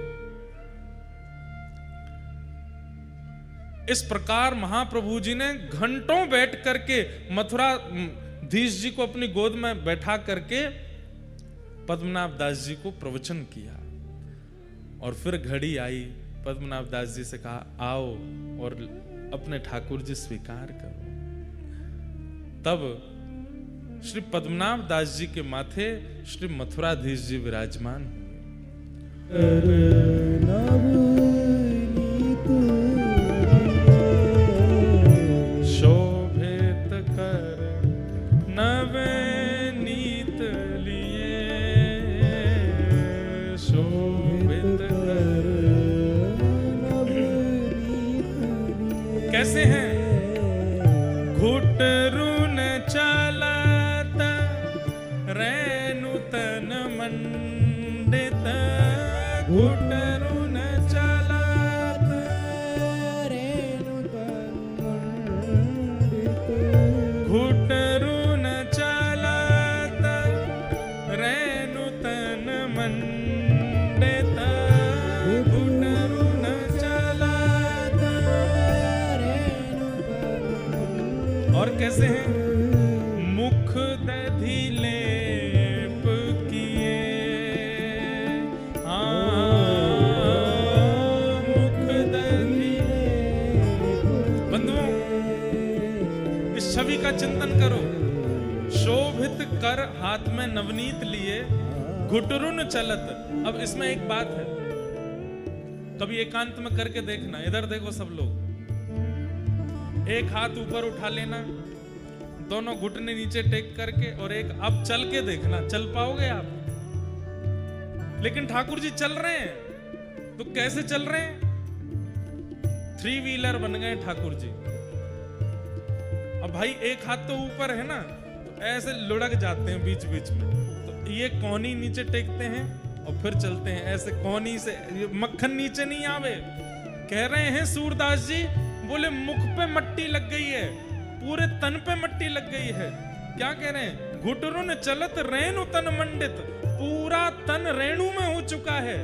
इस प्रकार महाप्रभु जी ने घंटों बैठ करके मथुराधीश जी को अपनी गोद में बैठा करके पद्मनाभ दास जी को प्रवचन किया, और फिर घड़ी आई, पद्मनाभ दास जी से कहा आओ और अपने ठाकुर जी स्वीकार करो। तब श्री पद्मनाभ दास जी के माथे श्री मथुराधीश जी विराजमान हुए। शोभित कर नवनीत लिए, शोभित कर। कैसे हैं? घुटरुन चलत रेणुतन मंडित, घुटरुन चलत रेणुतन मंडित, घुटरुन चलत रेणुतन मंडित, घुटरुन चलत रेणुतन। और कैसे हैं? मुख दधि लेप किए, मुख दधि। बंधुओं, इस छवि का चिंतन करो। शोभित कर हाथ में नवनीत लिए, घुटरुन चलत। अब इसमें एक बात है, कभी एकांत में करके देखना। इधर देखो सब लोग, एक हाथ ऊपर उठा लेना, दोनों घुटने नीचे टेक करके, और एक अब चल के देखना, चल पाओगे आप? लेकिन ठाकुर जी चल रहे हैं तो कैसे चल रहे हैं? 3 व्हीलर बन गए ठाकुर जी। अब भाई एक हाथ तो ऊपर है ना, तो ऐसे लुढ़क जाते हैं बीच बीच में, तो ये कोहनी नीचे टेकते हैं और फिर चलते हैं ऐसे कोहनी से। मक्खन नीचे नहीं आवे। कह रहे हैं सूरदास जी, बोले मुख पे मट्टी लग गई है, पूरे तन पे मट्टी लग गई है। क्या कह रहे हैं? घुटरुन चलत रेणु तन मंडित, पूरा तन रेणु में हो चुका है,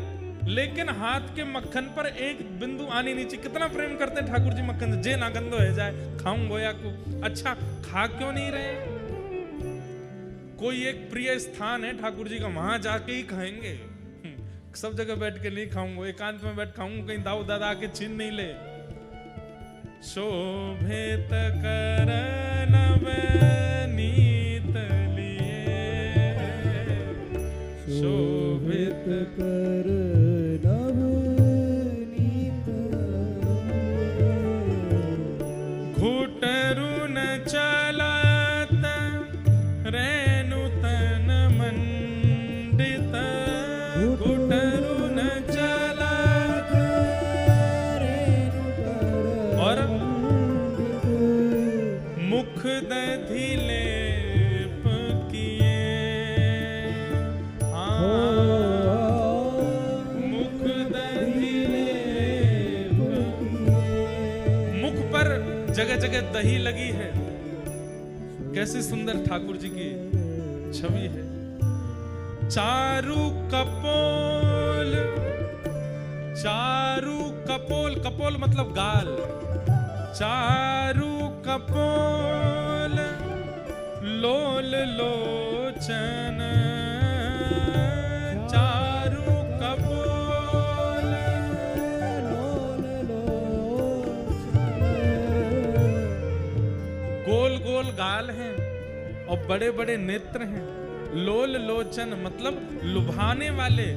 लेकिन हाथ के मक्खन पर एक बिंदु आने नीचे। कितना प्रेम करते हैं ठाकुर जी मक्खन से। जे ना गंदो है जाए खाऊं गोया को। अच्छा, खा क्यों नहीं रहे? कोई एक प्रिय स्थान है ठाकुर जी का, वहां जाके ही खाएंगे। सब जगह बैठ के नहीं खाऊंगा, एकांत में बैठ खाऊंगा, कहीं दाऊ दादा आके छीन नहीं ले। शोभित कर नवनीत लिए, शोभित कर नवनीत, घुटरुन चलत रेणु जगह दही लगी है। कैसी सुंदर ठाकुर जी की छवि है। चारू कपोल, चारू कपोल, कपोल मतलब गाल। चारू कपोल लोल लोचन, चारू कपोल लोल लोचन। गोल गोल गाल हैं और बड़े बड़े नेत्र हैं। लोल लोचन मतलब लुभाने वाले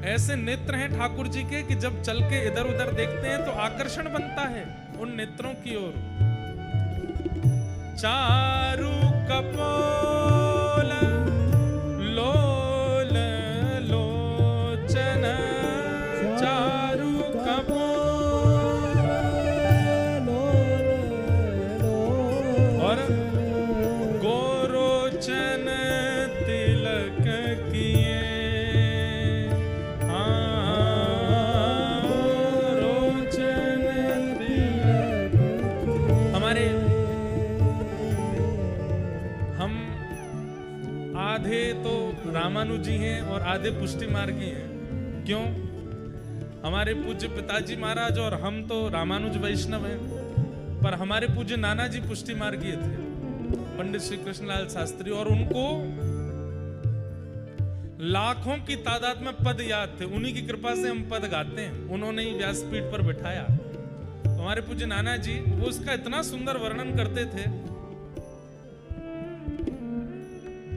ऐसे नेत्र हैं ठाकुर जी के कि जब चल के इधर उधर देखते हैं तो आकर्षण बनता है उन नेत्रों की ओर। चारू कपोल लोल लोचन, चारू कपोल लोल लोचन। और गोरोचन तिलक किए, आधे तो रामानुजी हैं और आधे पुष्टि मार्गी हैं। क्यों? हमारे पूज्य पिताजी महाराज और हम तो रामानुज वैष्णव हैं, पर हमारे पूज्य नाना जी पुष्टि मार्गीय थे, पंडित श्री कृष्णलाल शास्त्री, और उनको लाखों की तादाद में पद याद थे। उन्हीं की कृपा से हम पद गाते हैं। उन्होंने ही व्यासपीठ पर बिठाया। तो हमारे पूज्य नाना जी वो उसका इतना सुंदर वर्णन करते थे।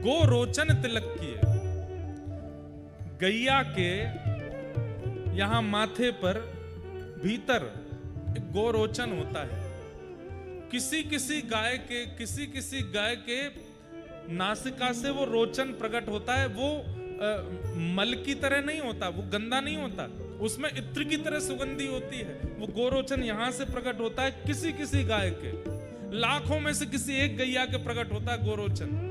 गोरोचन तिलक किए, गैया के यहां माथे पर भीतर एक गोरोचन होता है। किसी किसी गाय के नासिका से वो रोचन प्रकट होता है। वो मल की तरह नहीं होता, वो गंदा नहीं होता, उसमें इत्र की तरह सुगंधी होती है। वो गोरोचन यहां से प्रकट होता है किसी किसी गाय के। लाखों में से किसी एक गैया के प्रकट होता है गोरोचन।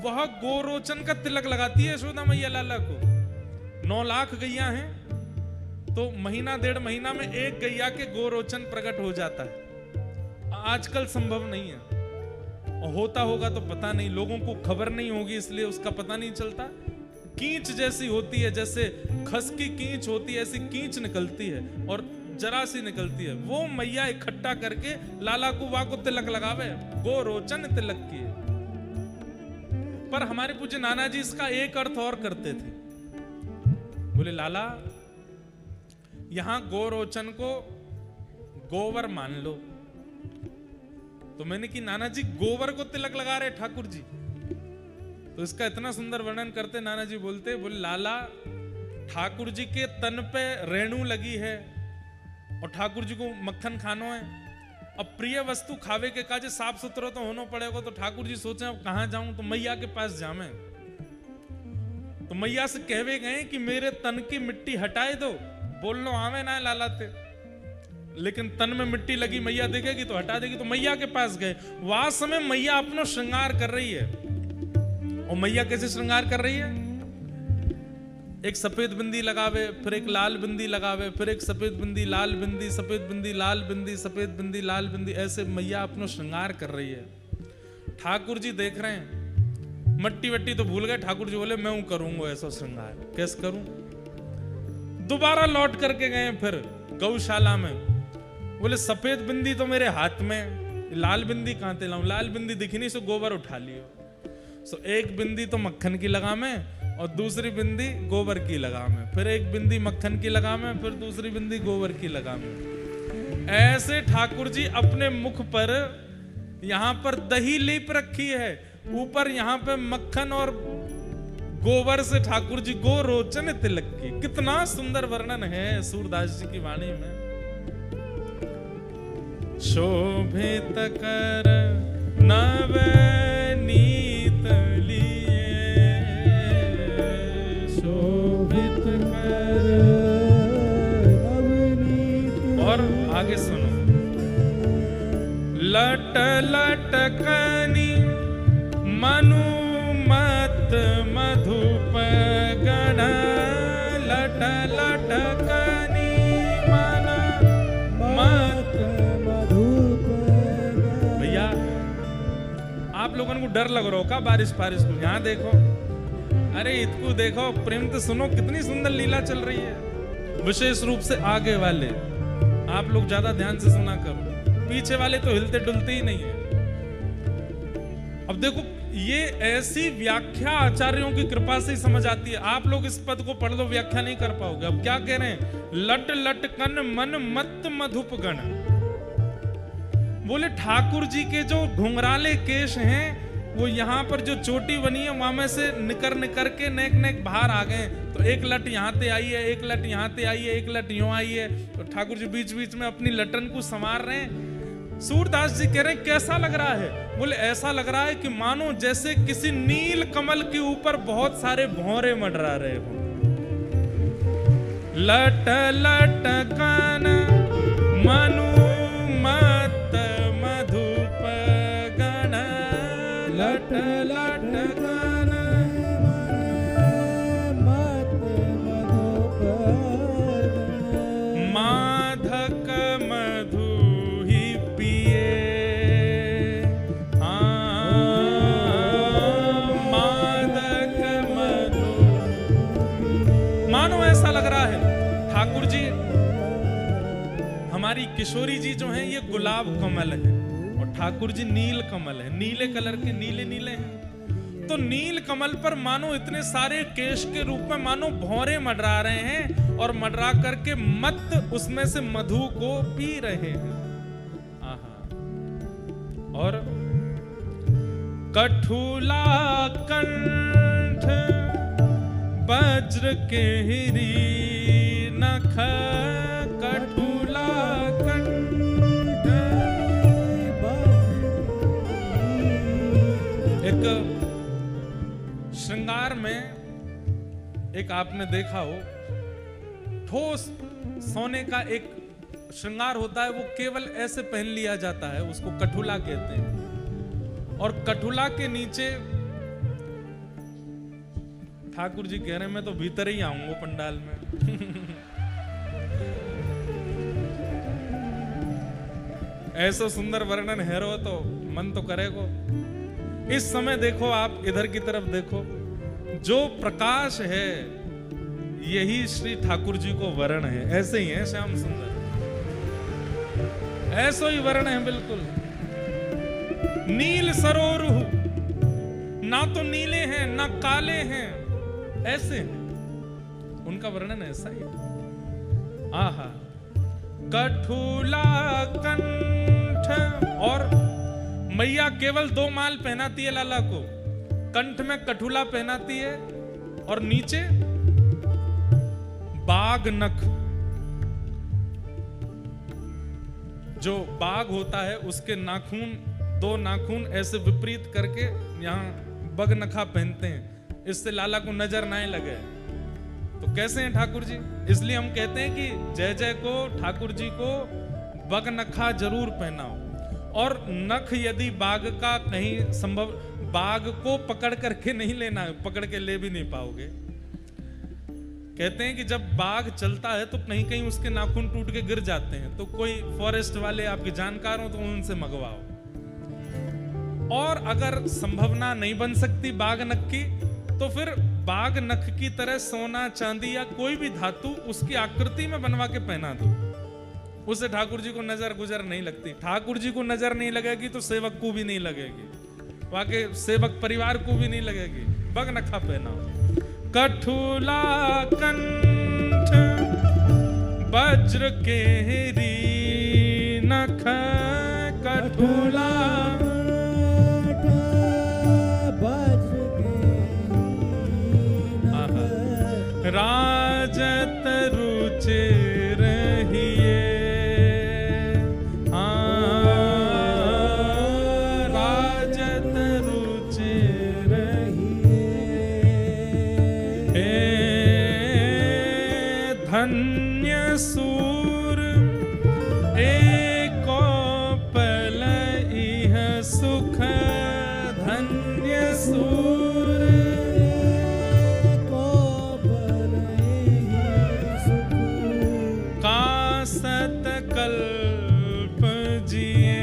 वह गोरोचन का तिलक लगाती है यशोदा मैया लाला को। 9 लाख गैया हैं तो महीना 1.5 महीना में एक गैया के गोरोचन प्रकट हो जाता है। आजकल संभव नहीं है, और होता होगा तो पता नहीं, लोगों को खबर नहीं होगी इसलिए उसका पता नहीं चलता। कींच जैसी होती है, जैसे खस की कींच होती है ऐसी कींच निकलती है और जरा सी निकलती है। वो मैया इकट्ठा करके लाला कुआ को तिलक लगावे, गोरोचन तिलक किए। पर हमारे पूज्य नाना जी इसका एक अर्थ और करते थे। बोले लाला यहां गोरोचन को गोवर मान लो। तो मैंने कि नाना जी गोबर को तिलक लगा रहे ठाकुर जी। तो इसका इतना सुंदर वर्णन करते नाना जी बोलते, बोले लाला ठाकुर जी के तन पे रेणु लगी है और ठाकुर जी को मक्खन खानो है। अब प्रिय वस्तु खावे के काजे साफ सुथरा तो होना पड़ेगा। तो ठाकुर जी सोचे अब कहां जाऊं, तो मैया के पास जामे। तो मैया से कहवे गए कि मेरे तन की मिट्टी हटाए दो। बोलनो आवे ना लालाते, लेकिन तन में मिट्टी लगी मैया देखेगी तो हटा देगी। तो मैया के पास गए। वहां समय मैया अपना श्रृंगार कर रही है। और मैया कैसे श्रृंगार कर रही है? एक सफेद बिंदी लगावे, फिर एक लाल बिंदी लगावे, फिर एक सफेद बिंदी लाल बिंदी, सफेद बिंदी लाल बिंदी, सफेद बिंदी लाल बिंदी, ऐसे मैया अपना श्रृंगार कर रही है। ठाकुर जी देख रहे हैं, मट्टी वट्टी तो भूल गए। ठाकुर जी बोले मैं करूंगा ऐसा श्रृंगार। कैसे करूं? दोबारा लौट करके गए फिर गौशाला में। बोले सफेद बिंदी तो मेरे हाथ में, लाल बिंदी कहां से लाऊं? लाल बिंदी दिखी नहीं, सो गोबर उठा लियो। सो एक बिंदी तो मक्खन की लगा में और दूसरी बिंदी गोबर की लगा में, फिर एक बिंदी मक्खन की लगा में, फिर दूसरी बिंदी गोबर की लगा में। ऐसे ठाकुर जी अपने मुख पर यहां पर दही लेप रखी है, ऊपर यहां पे मक्खन और गोबर से ठाकुर जी गोरोचन तिलक की। कितना सुंदर वर्णन है सूरदास जी की वाणी में। शोभित कर नवनीत लिए, शोभित कर नवनीत। और आगे सुनो। लट लटकनी मनुमत मधुप गण, लट लटकनी मन मत मधुप लोगों को डर लग रहा हो का बारिश फारिश को, यहाँ देखो, अरे इसको देखो, प्रेम तो सुनो, कितनी सुंदर लीला चल रही है। विशेष रूप से आगे वाले आप लोग ज्यादा ध्यान से सुना करो, पीछे वाले तो हिलते डुलते ही नहीं है। अब देखो ये ऐसी व्याख्या आचार्यों की कृपा से ही समझ आती है। आप लोग इस पद को पढ़ लो, व्याख्या नहीं कर पाओगे। अब क्या कह रहे हैं, लट लटकन मन मत मधुप गण। बोले ठाकुर जी के जो घुंघराले केश हैं वो यहाँ पर जो चोटी बनी है वहां में से निकर निकर के नेक नेक बाहर आ गए। तो एक लट यहाँ से आई है, एक लट यहाँ से आई है, एक लट यूं आई है। तो ठाकुर जी बीच बीच में अपनी लटन को संवार रहे हैं। सूरदास जी कह रहे हैं कैसा लग रहा है, बोले ऐसा लग रहा है कि मानो जैसे किसी नील कमल के ऊपर बहुत सारे भौरे मंडरा रहे हो। लट लट कान मनु मत मधुप गण, लट लट कान मत मधुप गण, माधक मधु लग रहा है। ठाकुर जी हमारी किशोरी जी जो हैं ये गुलाब कमल है और ठाकुर जी नील कमल है, नीले कलर के, नीले नीले हैं। तो नील कमल पर मानो इतने सारे केश के रूप में मानो भौरे मंडरा रहे हैं और मंडरा करके मत उसमें से मधु को पी रहे हैं। आहा। और कठुला कंठ वज्र केहरी नख, कठुला कंठ। एक श्रृंगार में एक आपने देखा हो, ठोस सोने का एक श्रृंगार होता है, वो केवल ऐसे पहन लिया जाता है, उसको कठुला कहते हैं। और कठुला के नीचे ठाकुर जी कह रहे हैं मैं तो भीतर ही आऊंगा पंडाल में। ऐसा सुंदर वर्णन है रो तो मन तो करेगो। इस समय देखो आप इधर की तरफ देखो, जो प्रकाश है यही श्री ठाकुर जी को वर्ण है। ऐसे ही है श्याम सुंदर, ऐसा ही वर्ण है बिल्कुल। नील सरोरुह, ना तो नीले हैं ना काले हैं, ऐसे हैं। उनका वर्णन ऐसा ही है। आहा। कठुला कंठ, और मैया केवल 2 माल पहनाती है लाला को, कंठ में कठुला पहनाती है और नीचे बाघ नख। जो बाघ होता है उसके नाखून, 2 नाखून ऐसे विपरीत करके यहाँ बग नखा पहनते हैं, इससे लाला को नजर ना लगे। तो कैसे हैं ठाकुर जी? इसलिए हम कहते हैं कि जय जय को ठाकुर जी को बग नखा जरूर पहनाओ। और नख यदि बाघ का कहीं संभव, बाघ को पकड़ करके नहीं लेना, पकड़ के ले भी नहीं पाओगे। कहते हैं कि जब बाघ चलता है तो कहीं कहीं उसके नाखून टूट के गिर जाते हैं, तो कोई फॉरेस्ट वाले आपके जानकार हो तो उनसे मंगवाओ। और अगर संभावना नहीं बन सकती बाघ नख की, तो फिर बाघ नख की तरह सोना चांदी या कोई भी धातु उसकी आकृति में बनवा के पहना दो, उससे ठाकुर जी को नजर गुजर नहीं लगती। ठाकुर जी को नजर नहीं लगेगी तो सेवक को भी नहीं लगेगी, वाके सेवक परिवार को भी नहीं लगेगी। बग नखा पहनाओ। कठुला कंठ वज्र केहरी नख, कठुला राजत रुचि रहिए, राजत रुचि रहिए। धन्य सूर एको पल इह सुख, धन्य सूर कल्प जिए।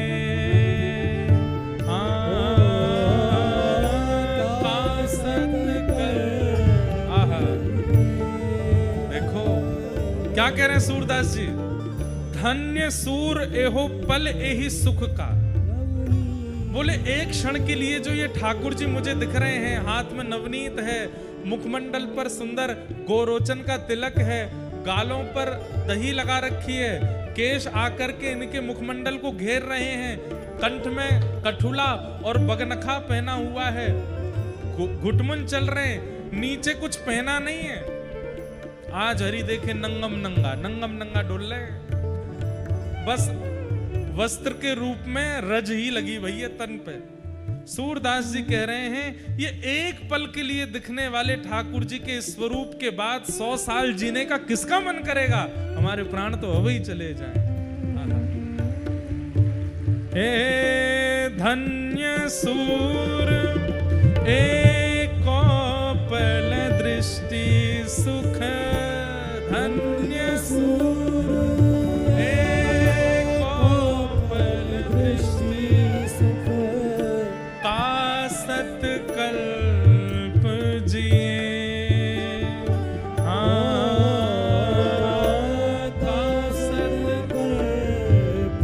क्या कह रहे हैं सूरदास जी? धन्य सूर एहो पल एहि सुख का। बोले एक क्षण के लिए जो ये ठाकुर जी मुझे दिख रहे हैं, हाथ में नवनीत है, मुखमंडल पर सुंदर गोरोचन का तिलक है, गालों पर दही लगा रखी है, केश आकर के इनके मुखमंडल को घेर रहे हैं, कंठ में कठुला और बगनखा पहना हुआ है, घुटमुन चल रहे हैं, नीचे कुछ पहना नहीं है। आज हरि देखे नंगम नंगा डोल रहे हैं, बस वस्त्र के रूप में रज ही लगी भई है तन पे। सूरदास जी कह रहे हैं ये एक पल के लिए दिखने वाले ठाकुर जी के स्वरूप के बाद 100 साल जीने का किसका मन करेगा? हमारे प्राण तो अब ही चले जाएं। हे धन्य सूर एको पल दृष्टि सुख, धन्य सूर एको पल दृष्टि सुख, तासत कल्प जिए, तासत कल्प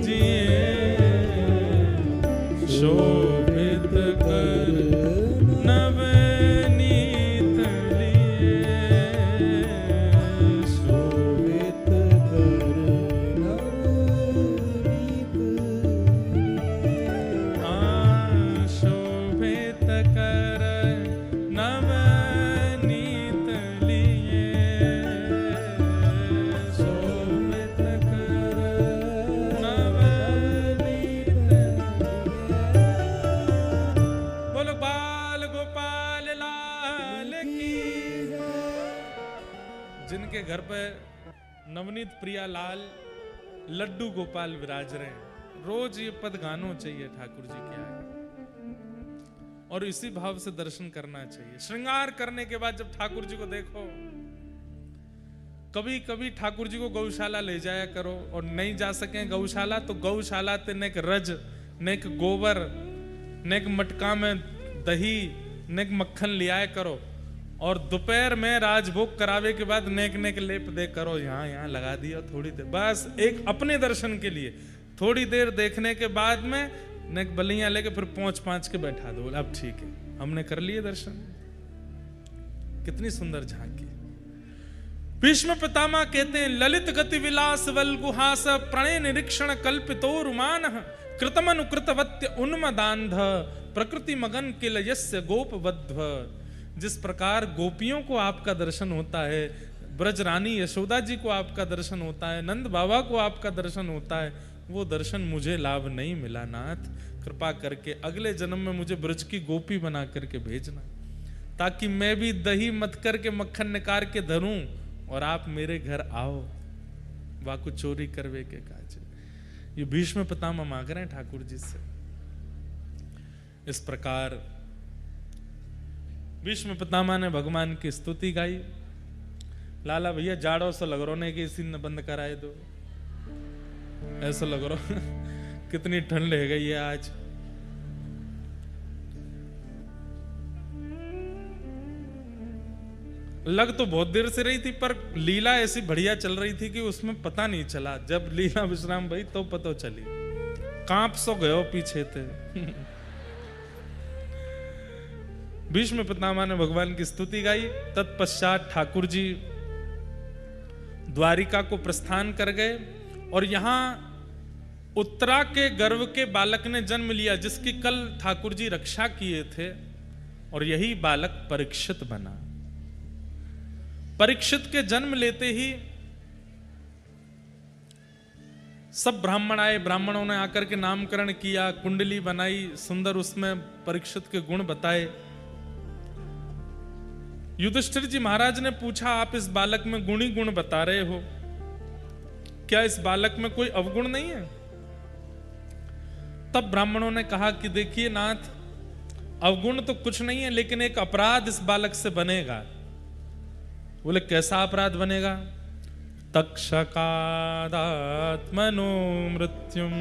जिए, शोभित कर नवनीत लिए, शोभित कर नवनीत लिए, शोभित कर नवनीत लिए, शोभित कर नवनीत लिए। बोलो बाल गोपाल लाल की। जिनके घर पे नवनीत प्रिया लाल लड्डू गोपाल विराज रहे हैं, रोज ये पद गानो चाहिए ठाकुर जी के आगे, और इसी भाव से दर्शन करना चाहिए। श्रृंगार करने के बाद जब ठाकुर जी को देखो, कभी कभी ठाकुर जी को गौशाला ले जाया करो, और नहीं जा सके गौशाला तो गौशाला ते नेक रज, नेक गोबर, नेक मटका में दही, नेक मक्खन लियाया करो, और दोपहर में राजभोग करावे के बाद नेक नेक लेप दे करो, यहाँ लगा दिया थोड़ी देर, बस एक अपने दर्शन के लिए थोड़ी देर देखने के बाद में नेक बलियां लेके फिर पहुंच पांच के बैठा दो, अब ठीक है हमने कर लिए दर्शन। कितनी सुंदर झांकी। भीष्म पितामह कहते हैं ललित गति विलास वल गुहास, प्रणय निरीक्षण कल्पितो रुमान, कृतमनुकृतवत्य उन्मदान्ध, प्रकृति मगन किल यस्य गोपवध्व। जिस प्रकार गोपियों को आपका दर्शन होता है, ब्रज रानी यशोदा जी को आपका दर्शन होता है, नंद बाबा को आपका दर्शन होता है, वो दर्शन मुझे लाभ नहीं मिला नाथ, कृपा करके अगले जन्म में मुझे ब्रज की गोपी बना करके भेजना, ताकि मैं भी दही मत करके मक्खन निकाल के धरूं और आप मेरे घर आओ, वाकु चोरी करवे के काज। ये भीष्म पितामह मांग रहे हैं ठाकुर जी से। इस प्रकार भीष्म पितामह ने भगवान की स्तुति गाई। लाला भैया जाड़ों से लग रहा कि इसी ने बंद कराए दो, ऐसा लग रहा कितनी ठंड है गई है आज। लग तो बहुत देर से रही थी, पर लीला ऐसी बढ़िया चल रही थी कि उसमें पता नहीं चला। जब लीला विश्राम भाई तो पता चली, कांप सो गयो पीछे थे। भीष्म पितामह ने भगवान की स्तुति गाई। तत्पश्चात ठाकुर जी द्वारिका को प्रस्थान कर गए, और यहां उत्तरा के गर्भ के बालक ने जन्म लिया, जिसकी कल ठाकुर जी रक्षा किए थे, और यही बालक परीक्षित बना। परीक्षित के जन्म लेते ही सब ब्राह्मण आए, ब्राह्मणों ने आकर के नामकरण किया, कुंडली बनाई, सुंदर उसमें परीक्षित के गुण बताए। युधिष्ठिर जी महाराज ने पूछा, आप इस बालक में गुणी गुण बता रहे हो, क्या इस बालक में कोई अवगुण नहीं है? तब ब्राह्मणों ने कहा कि देखिए नाथ, अवगुण तो कुछ नहीं है, लेकिन एक अपराध इस बालक से बनेगा। बोले कैसा अपराध बनेगा? तक्षकादात्मनो मृत्युम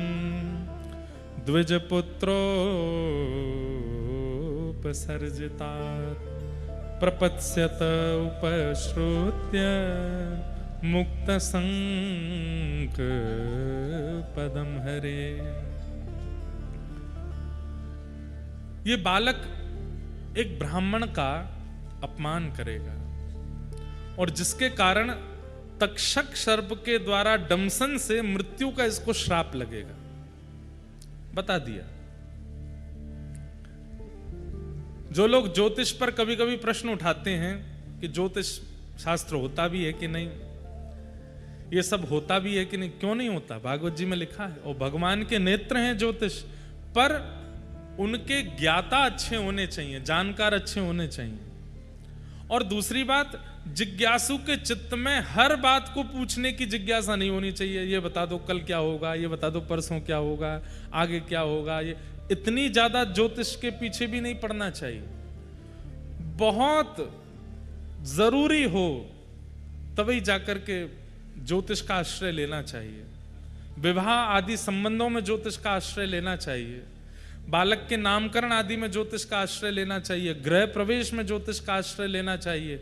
द्विजपुत्रोपसर्जितात् प्रपत्स्यत उपश्रुत्य मुक्त संक पदम हरे। ये बालक एक ब्राह्मण का अपमान करेगा और जिसके कारण तक्षक सर्प के द्वारा डमसन से मृत्यु का इसको श्राप लगेगा। बता दिया। जो लोग ज्योतिष पर कभी कभी प्रश्न उठाते हैं कि ज्योतिष शास्त्र होता भी है कि नहीं, ये सब होता भी है कि नहीं, क्यों नहीं होता, भागवत जी में लिखा है। और भगवान के नेत्र हैं ज्योतिष, पर उनके ज्ञाता अच्छे होने चाहिए, जानकार अच्छे होने चाहिए। और दूसरी बात, जिज्ञासु के चित्त में हर बात को पूछने की जिज्ञासा नहीं होनी चाहिए। ये बता दो कल क्या होगा, ये बता दो परसों क्या होगा, आगे क्या होगा। ये इतनी ज्यादा ज्योतिष के पीछे भी नहीं पड़ना चाहिए। बहुत जरूरी हो तभी जाकर के ज्योतिष का आश्रय लेना चाहिए। विवाह आदि संबंधों में ज्योतिष का आश्रय लेना चाहिए। बालक के नामकरण आदि में ज्योतिष का आश्रय लेना चाहिए। गृह प्रवेश में ज्योतिष का आश्रय लेना चाहिए।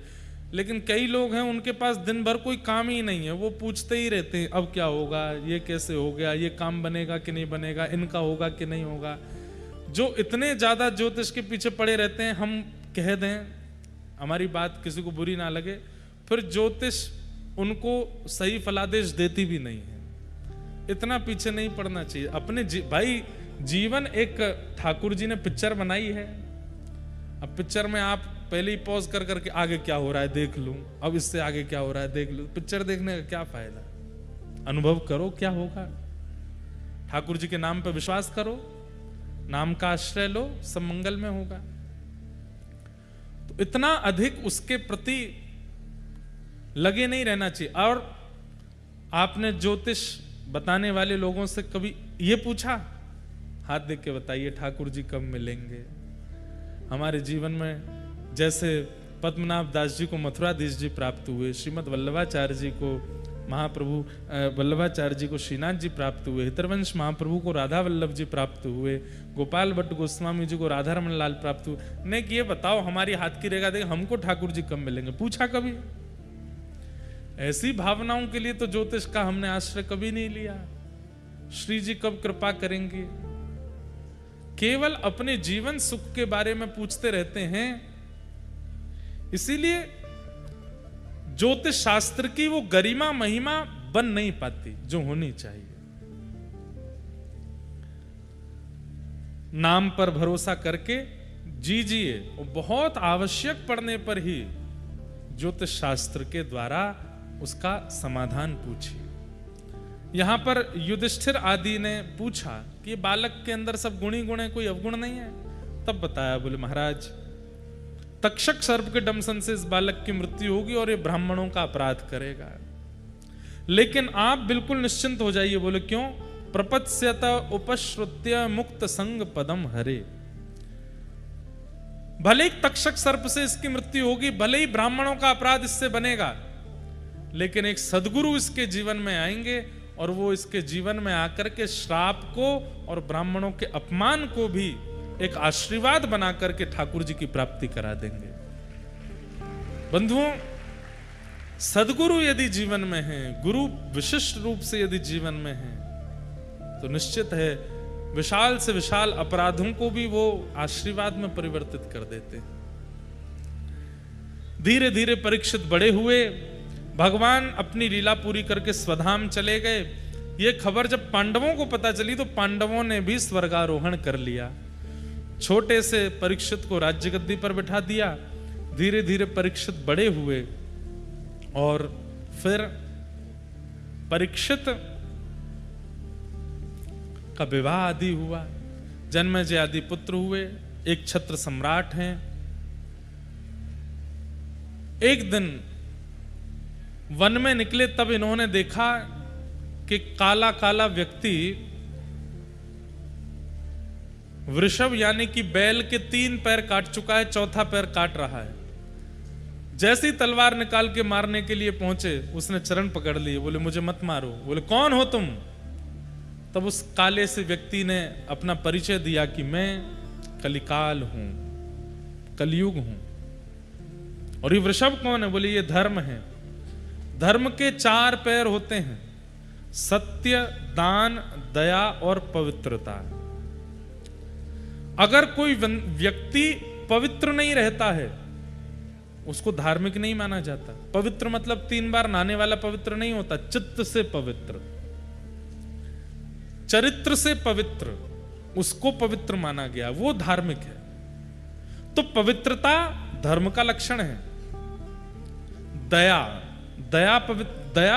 लेकिन कई लोग हैं, उनके पास दिन भर कोई काम ही नहीं है, वो पूछते ही रहते हैं अब क्या होगा, ये कैसे हो गया, ये काम बनेगा कि नहीं बनेगा, इनका होगा कि नहीं होगा। जो इतने ज्यादा ज्योतिष के पीछे पड़े रहते हैं, हम कह दें, हमारी बात किसी को बुरी ना लगे, फिर ज्योतिष उनको सही फलादेश देती भी नहीं है। इतना पीछे नहीं पड़ना चाहिए। अपने भाई जीवन एक ठाकुर जी ने पिक्चर बनाई है। अब पिक्चर में आप पहले ही पॉज कर करके आगे क्या हो रहा है देख लूं, अब इससे आगे क्या हो रहा है देख लूं। पिक्चर देखने का क्या फायदा, अनुभव करो क्या होगा। ठाकुर जी के नाम पर विश्वास करो, नाम का आश्रय लो, सब मंगल में होगा। तो इतना अधिक उसके प्रति लगे नहीं रहना चाहिए। और आपने ज्योतिष बताने वाले लोगों से कभी ये पूछा, हाथ देख के बताइए ठाकुर जी कब मिलेंगे हमारे जीवन में। जैसे पद्मनाभ दास जी को मथुराधीश जी प्राप्त हुए, श्रीमद वल्लभाचार्य जी को महाप्रभु वल्लभाचार्य जी को श्रीनाथ जी प्राप्त हुए, हितरवंश महाप्रभु को राधा वल्लभ जी प्राप्त हुए, गोपाल भट्ट गोस्वामी जी को राधा रमन लाल प्राप्त हुए। नहीं कि ये बताओ हमारी हाथ की रेखा देख हमको ठाकुर जी कब मिलेंगे, पूछा कभी? ऐसी भावनाओं के लिए तो ज्योतिष का हमने आश्रय कभी नहीं लिया। श्री जी कब कृपा करेंगे, केवल अपने जीवन सुख के बारे में पूछते रहते हैं। इसीलिए ज्योतिष शास्त्र की वो गरिमा महिमा बन नहीं पाती जो होनी चाहिए। नाम पर भरोसा करके जीजिए, और बहुत आवश्यक पड़ने पर ही ज्योतिष शास्त्र के द्वारा उसका समाधान पूछिए। यहां पर युधिष्ठिर आदि ने पूछा कि बालक के अंदर सब गुण ही गुण है, कोई अवगुण नहीं है। तब बताया, बोले महाराज तक्षक सर्प के डमसन से इस बालक की मृत्यु होगी और ये ब्राह्मणों का अपराध करेगा। लेकिन आप बिल्कुल निश्चिंत हो जाइए। बोले क्यों? प्रपत्स्यत उपश्रुत्य मुक्त संग पदम हरे। भले ही तक्षक सर्प से इसकी मृत्यु होगी, भले ही ब्राह्मणों का अपराध इससे बनेगा, लेकिन एक सदगुरु इसके जीवन में आएंगे और वो इसके जीवन में आकर के श्राप को और ब्राह्मणों के अपमान को भी एक आशीर्वाद बना करके ठाकुर जी की प्राप्ति करा देंगे। बंधुओं, सदगुरु यदि जीवन में है, गुरु विशिष्ट रूप से यदि जीवन में है, तो निश्चित है विशाल से विशाल अपराधों को भी वो आशीर्वाद में परिवर्तित कर देते हैं। धीरे धीरे परीक्षित बड़े हुए, भगवान अपनी लीला पूरी करके स्वधाम चले गए। ये खबर जब पांडवों को पता चली तो पांडवों ने भी स्वर्गारोहण कर लिया। छोटे से परीक्षित को राज्य गद्दी पर बिठा दिया। धीरे धीरे परीक्षित बड़े हुए और फिर परीक्षित का विवाह आदि हुआ, जन्मेजय आदि पुत्र हुए, एक छत्र सम्राट हैं। एक दिन वन में निकले, तब इन्होंने देखा कि काला काला व्यक्ति वृषभ यानी कि बैल के 3 पैर काट चुका है, 4था पैर काट रहा है। जैसे ही तलवार निकाल के मारने के लिए पहुंचे, उसने चरण पकड़ लिए। बोले मुझे मत मारो। बोले कौन हो तुम? तब उस काले से व्यक्ति ने अपना परिचय दिया कि मैं कलिकाल हूं, कलयुग हूं। और ये वृषभ कौन है? बोले ये धर्म है। धर्म के 4 पैर होते हैं, सत्य, दान, दया और पवित्रता। अगर कोई व्यक्ति पवित्र नहीं रहता है उसको धार्मिक नहीं माना जाता। पवित्र मतलब 3 बार नहाने वाला पवित्र नहीं होता, चित्त से पवित्र, चरित्र से पवित्र, उसको पवित्र माना गया, वो धार्मिक है। तो पवित्रता धर्म का लक्षण है। दया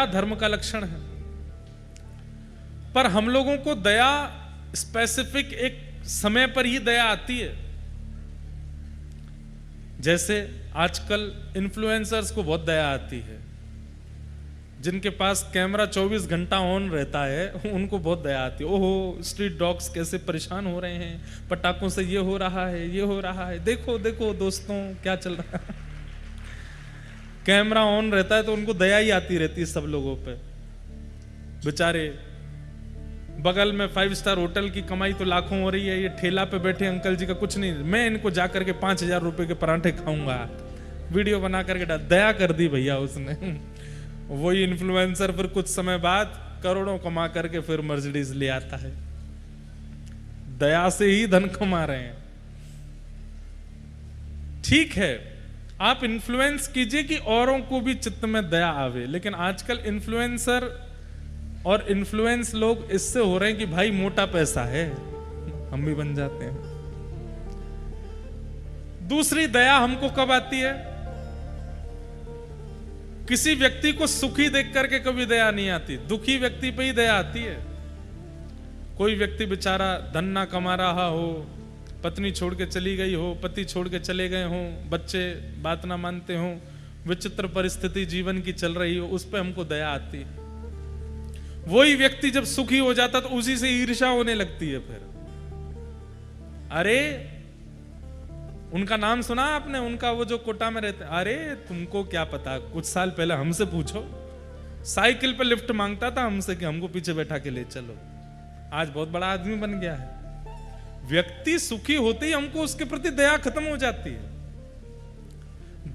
धर्म का लक्षण है। पर हम लोगों को दया स्पेसिफिक एक समय पर ही दया आती है। जैसे आजकल इन्फ्लुएंसर्स को बहुत दया आती है, जिनके पास कैमरा 24 घंटा ऑन रहता है उनको बहुत दया आती है। ओहो, स्ट्रीट डॉग्स कैसे परेशान हो रहे हैं, पटाखों से ये हो रहा है, ये हो रहा है, देखो देखो दोस्तों क्या चल रहा है। कैमरा ऑन रहता है तो उनको दया ही आती रहती है सब लोगों पे। बेचारे बगल में 5 स्टार होटल की कमाई तो लाखों हो रही है, ये ठेला पे बैठे अंकल जी का कुछ नहीं, मैं इनको जाकर के 5000 रुपए के पराठे खाऊंगा, वीडियो बना करके दया कर दी भैया उसने। वही इन्फ्लुएंसर फिर कुछ समय बाद करोड़ों कमा करके फिर मर्सिडीज ले आता है। दया से ही धन कमा रहे हैं। ठीक है, आप इन्फ्लुएंस कीजिए कि औरों को भी चित्त में दया आवे, लेकिन आजकल इन्फ्लुएंसर और इन्फ्लुएंस लोग इससे हो रहे हैं कि भाई मोटा पैसा है, हम भी बन जाते हैं। दूसरी दया हमको कब आती है? किसी व्यक्ति को सुखी देख करके कभी दया नहीं आती, दुखी व्यक्ति पे ही दया आती है। कोई व्यक्ति बेचारा धन ना कमा रहा हो, पत्नी छोड़ के चली गई हो, पति छोड़ के चले गए हो, बच्चे बात ना मानते हो, विचित्र परिस्थिति जीवन की चल रही हो, उस पर हमको दया आती है। वही व्यक्ति जब सुखी हो जाता तो उसी से ईर्ष्या होने लगती है। फिर अरे उनका नाम सुना आपने, उनका वो जो कोटा में रहते, अरे तुमको क्या पता, कुछ साल पहले हमसे पूछो, साइकिल पे लिफ्ट मांगता था हमसे कि हमको पीछे बैठा के ले चलो, आज बहुत बड़ा आदमी बन गया है। व्यक्ति सुखी होते ही हमको उसके प्रति दया खत्म हो जाती है।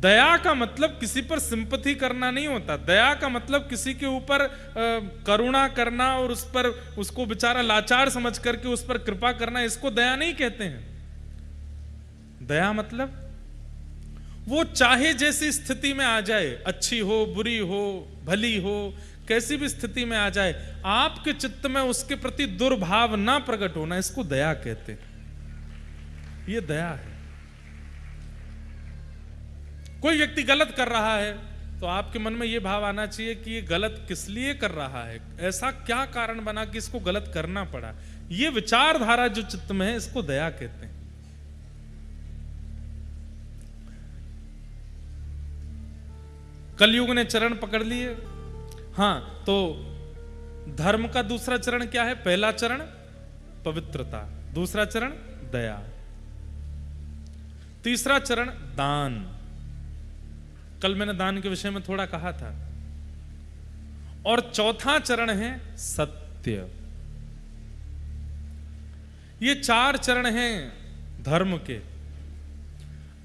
दया का मतलब किसी पर सिंपैथी करना नहीं होता। दया का मतलब किसी के ऊपर करुणा करना और उस पर उसको बेचारा लाचार समझ करके उस पर कृपा करना, इसको दया नहीं कहते हैं। दया मतलब वो चाहे जैसी स्थिति में आ जाए, अच्छी हो, बुरी हो, भली हो, कैसी भी स्थिति में आ जाए, आपके चित्त में उसके प्रति दुर्भाव ना प्रकट होना, इसको दया कहते हैं। ये दया है। कोई व्यक्ति गलत कर रहा है तो आपके मन में यह भाव आना चाहिए कि ये गलत किस लिए कर रहा है, ऐसा क्या कारण बना कि इसको गलत करना पड़ा। ये विचारधारा जो चित्त में है, इसको दया कहते हैं। कलयुग ने चरण पकड़ लिए। हाँ, तो धर्म का दूसरा चरण क्या है? पहला चरण पवित्रता, दूसरा चरण दया, तीसरा चरण दान। कल मैंने दान के विषय में थोड़ा कहा था। और चौथा चरण है सत्य। ये 4 चरण हैं धर्म के।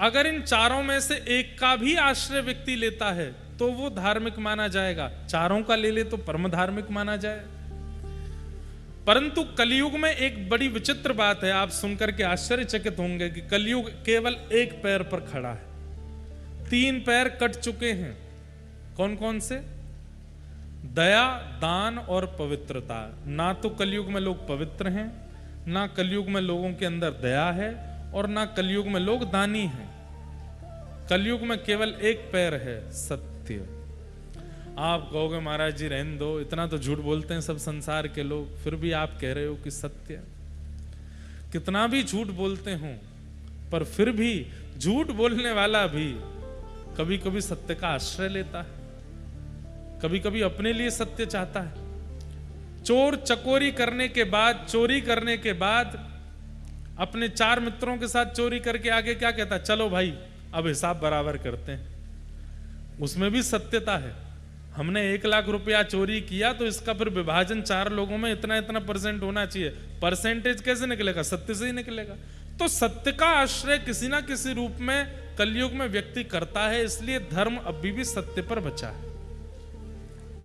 अगर इन चारों में से एक का भी आश्रय व्यक्ति लेता है तो वो धार्मिक माना जाएगा, चारों का ले ले तो परम धार्मिक माना जाए। परंतु कलयुग में एक बड़ी विचित्र बात है, आप सुनकर के आश्चर्यचकित होंगे कि कलयुग केवल एक पैर पर खड़ा है, 3 पैर कट चुके हैं। कौन कौन से? दया, दान और पवित्रता। ना तो कलयुग में लोग पवित्र हैं, ना कलयुग में लोगों के अंदर दया है, और ना कलयुग में लोग दानी हैं। कलयुग में केवल एक पैर है, सत्य। आप कहोगे महाराज जी रहने दो, इतना तो झूठ बोलते हैं सब संसार के लोग, फिर भी आप कह रहे हो कि सत्य। कितना भी झूठ बोलते हो, पर फिर भी झूठ बोलने वाला भी कभी कभी सत्य का आश्रय लेता है, कभी कभी अपने लिए सत्य चाहता है। चोर चकोरी करने के बाद, चोरी करने के बाद अपने 4 मित्रों के साथ चोरी करके आगे क्या कहता? चलो भाई अब हिसाब बराबर करते हैं। उसमें भी सत्यता है। हमने 1 लाख रुपया चोरी किया तो इसका फिर विभाजन 4 लोगों में इतना इतना % होना चाहिए। परसेंटेज कैसे निकलेगा? सत्य से ही निकलेगा। तो सत्य का आश्रय किसी ना किसी रूप में कलयुग में व्यक्ति करता है, इसलिए धर्म अभी भी सत्य पर बचा है।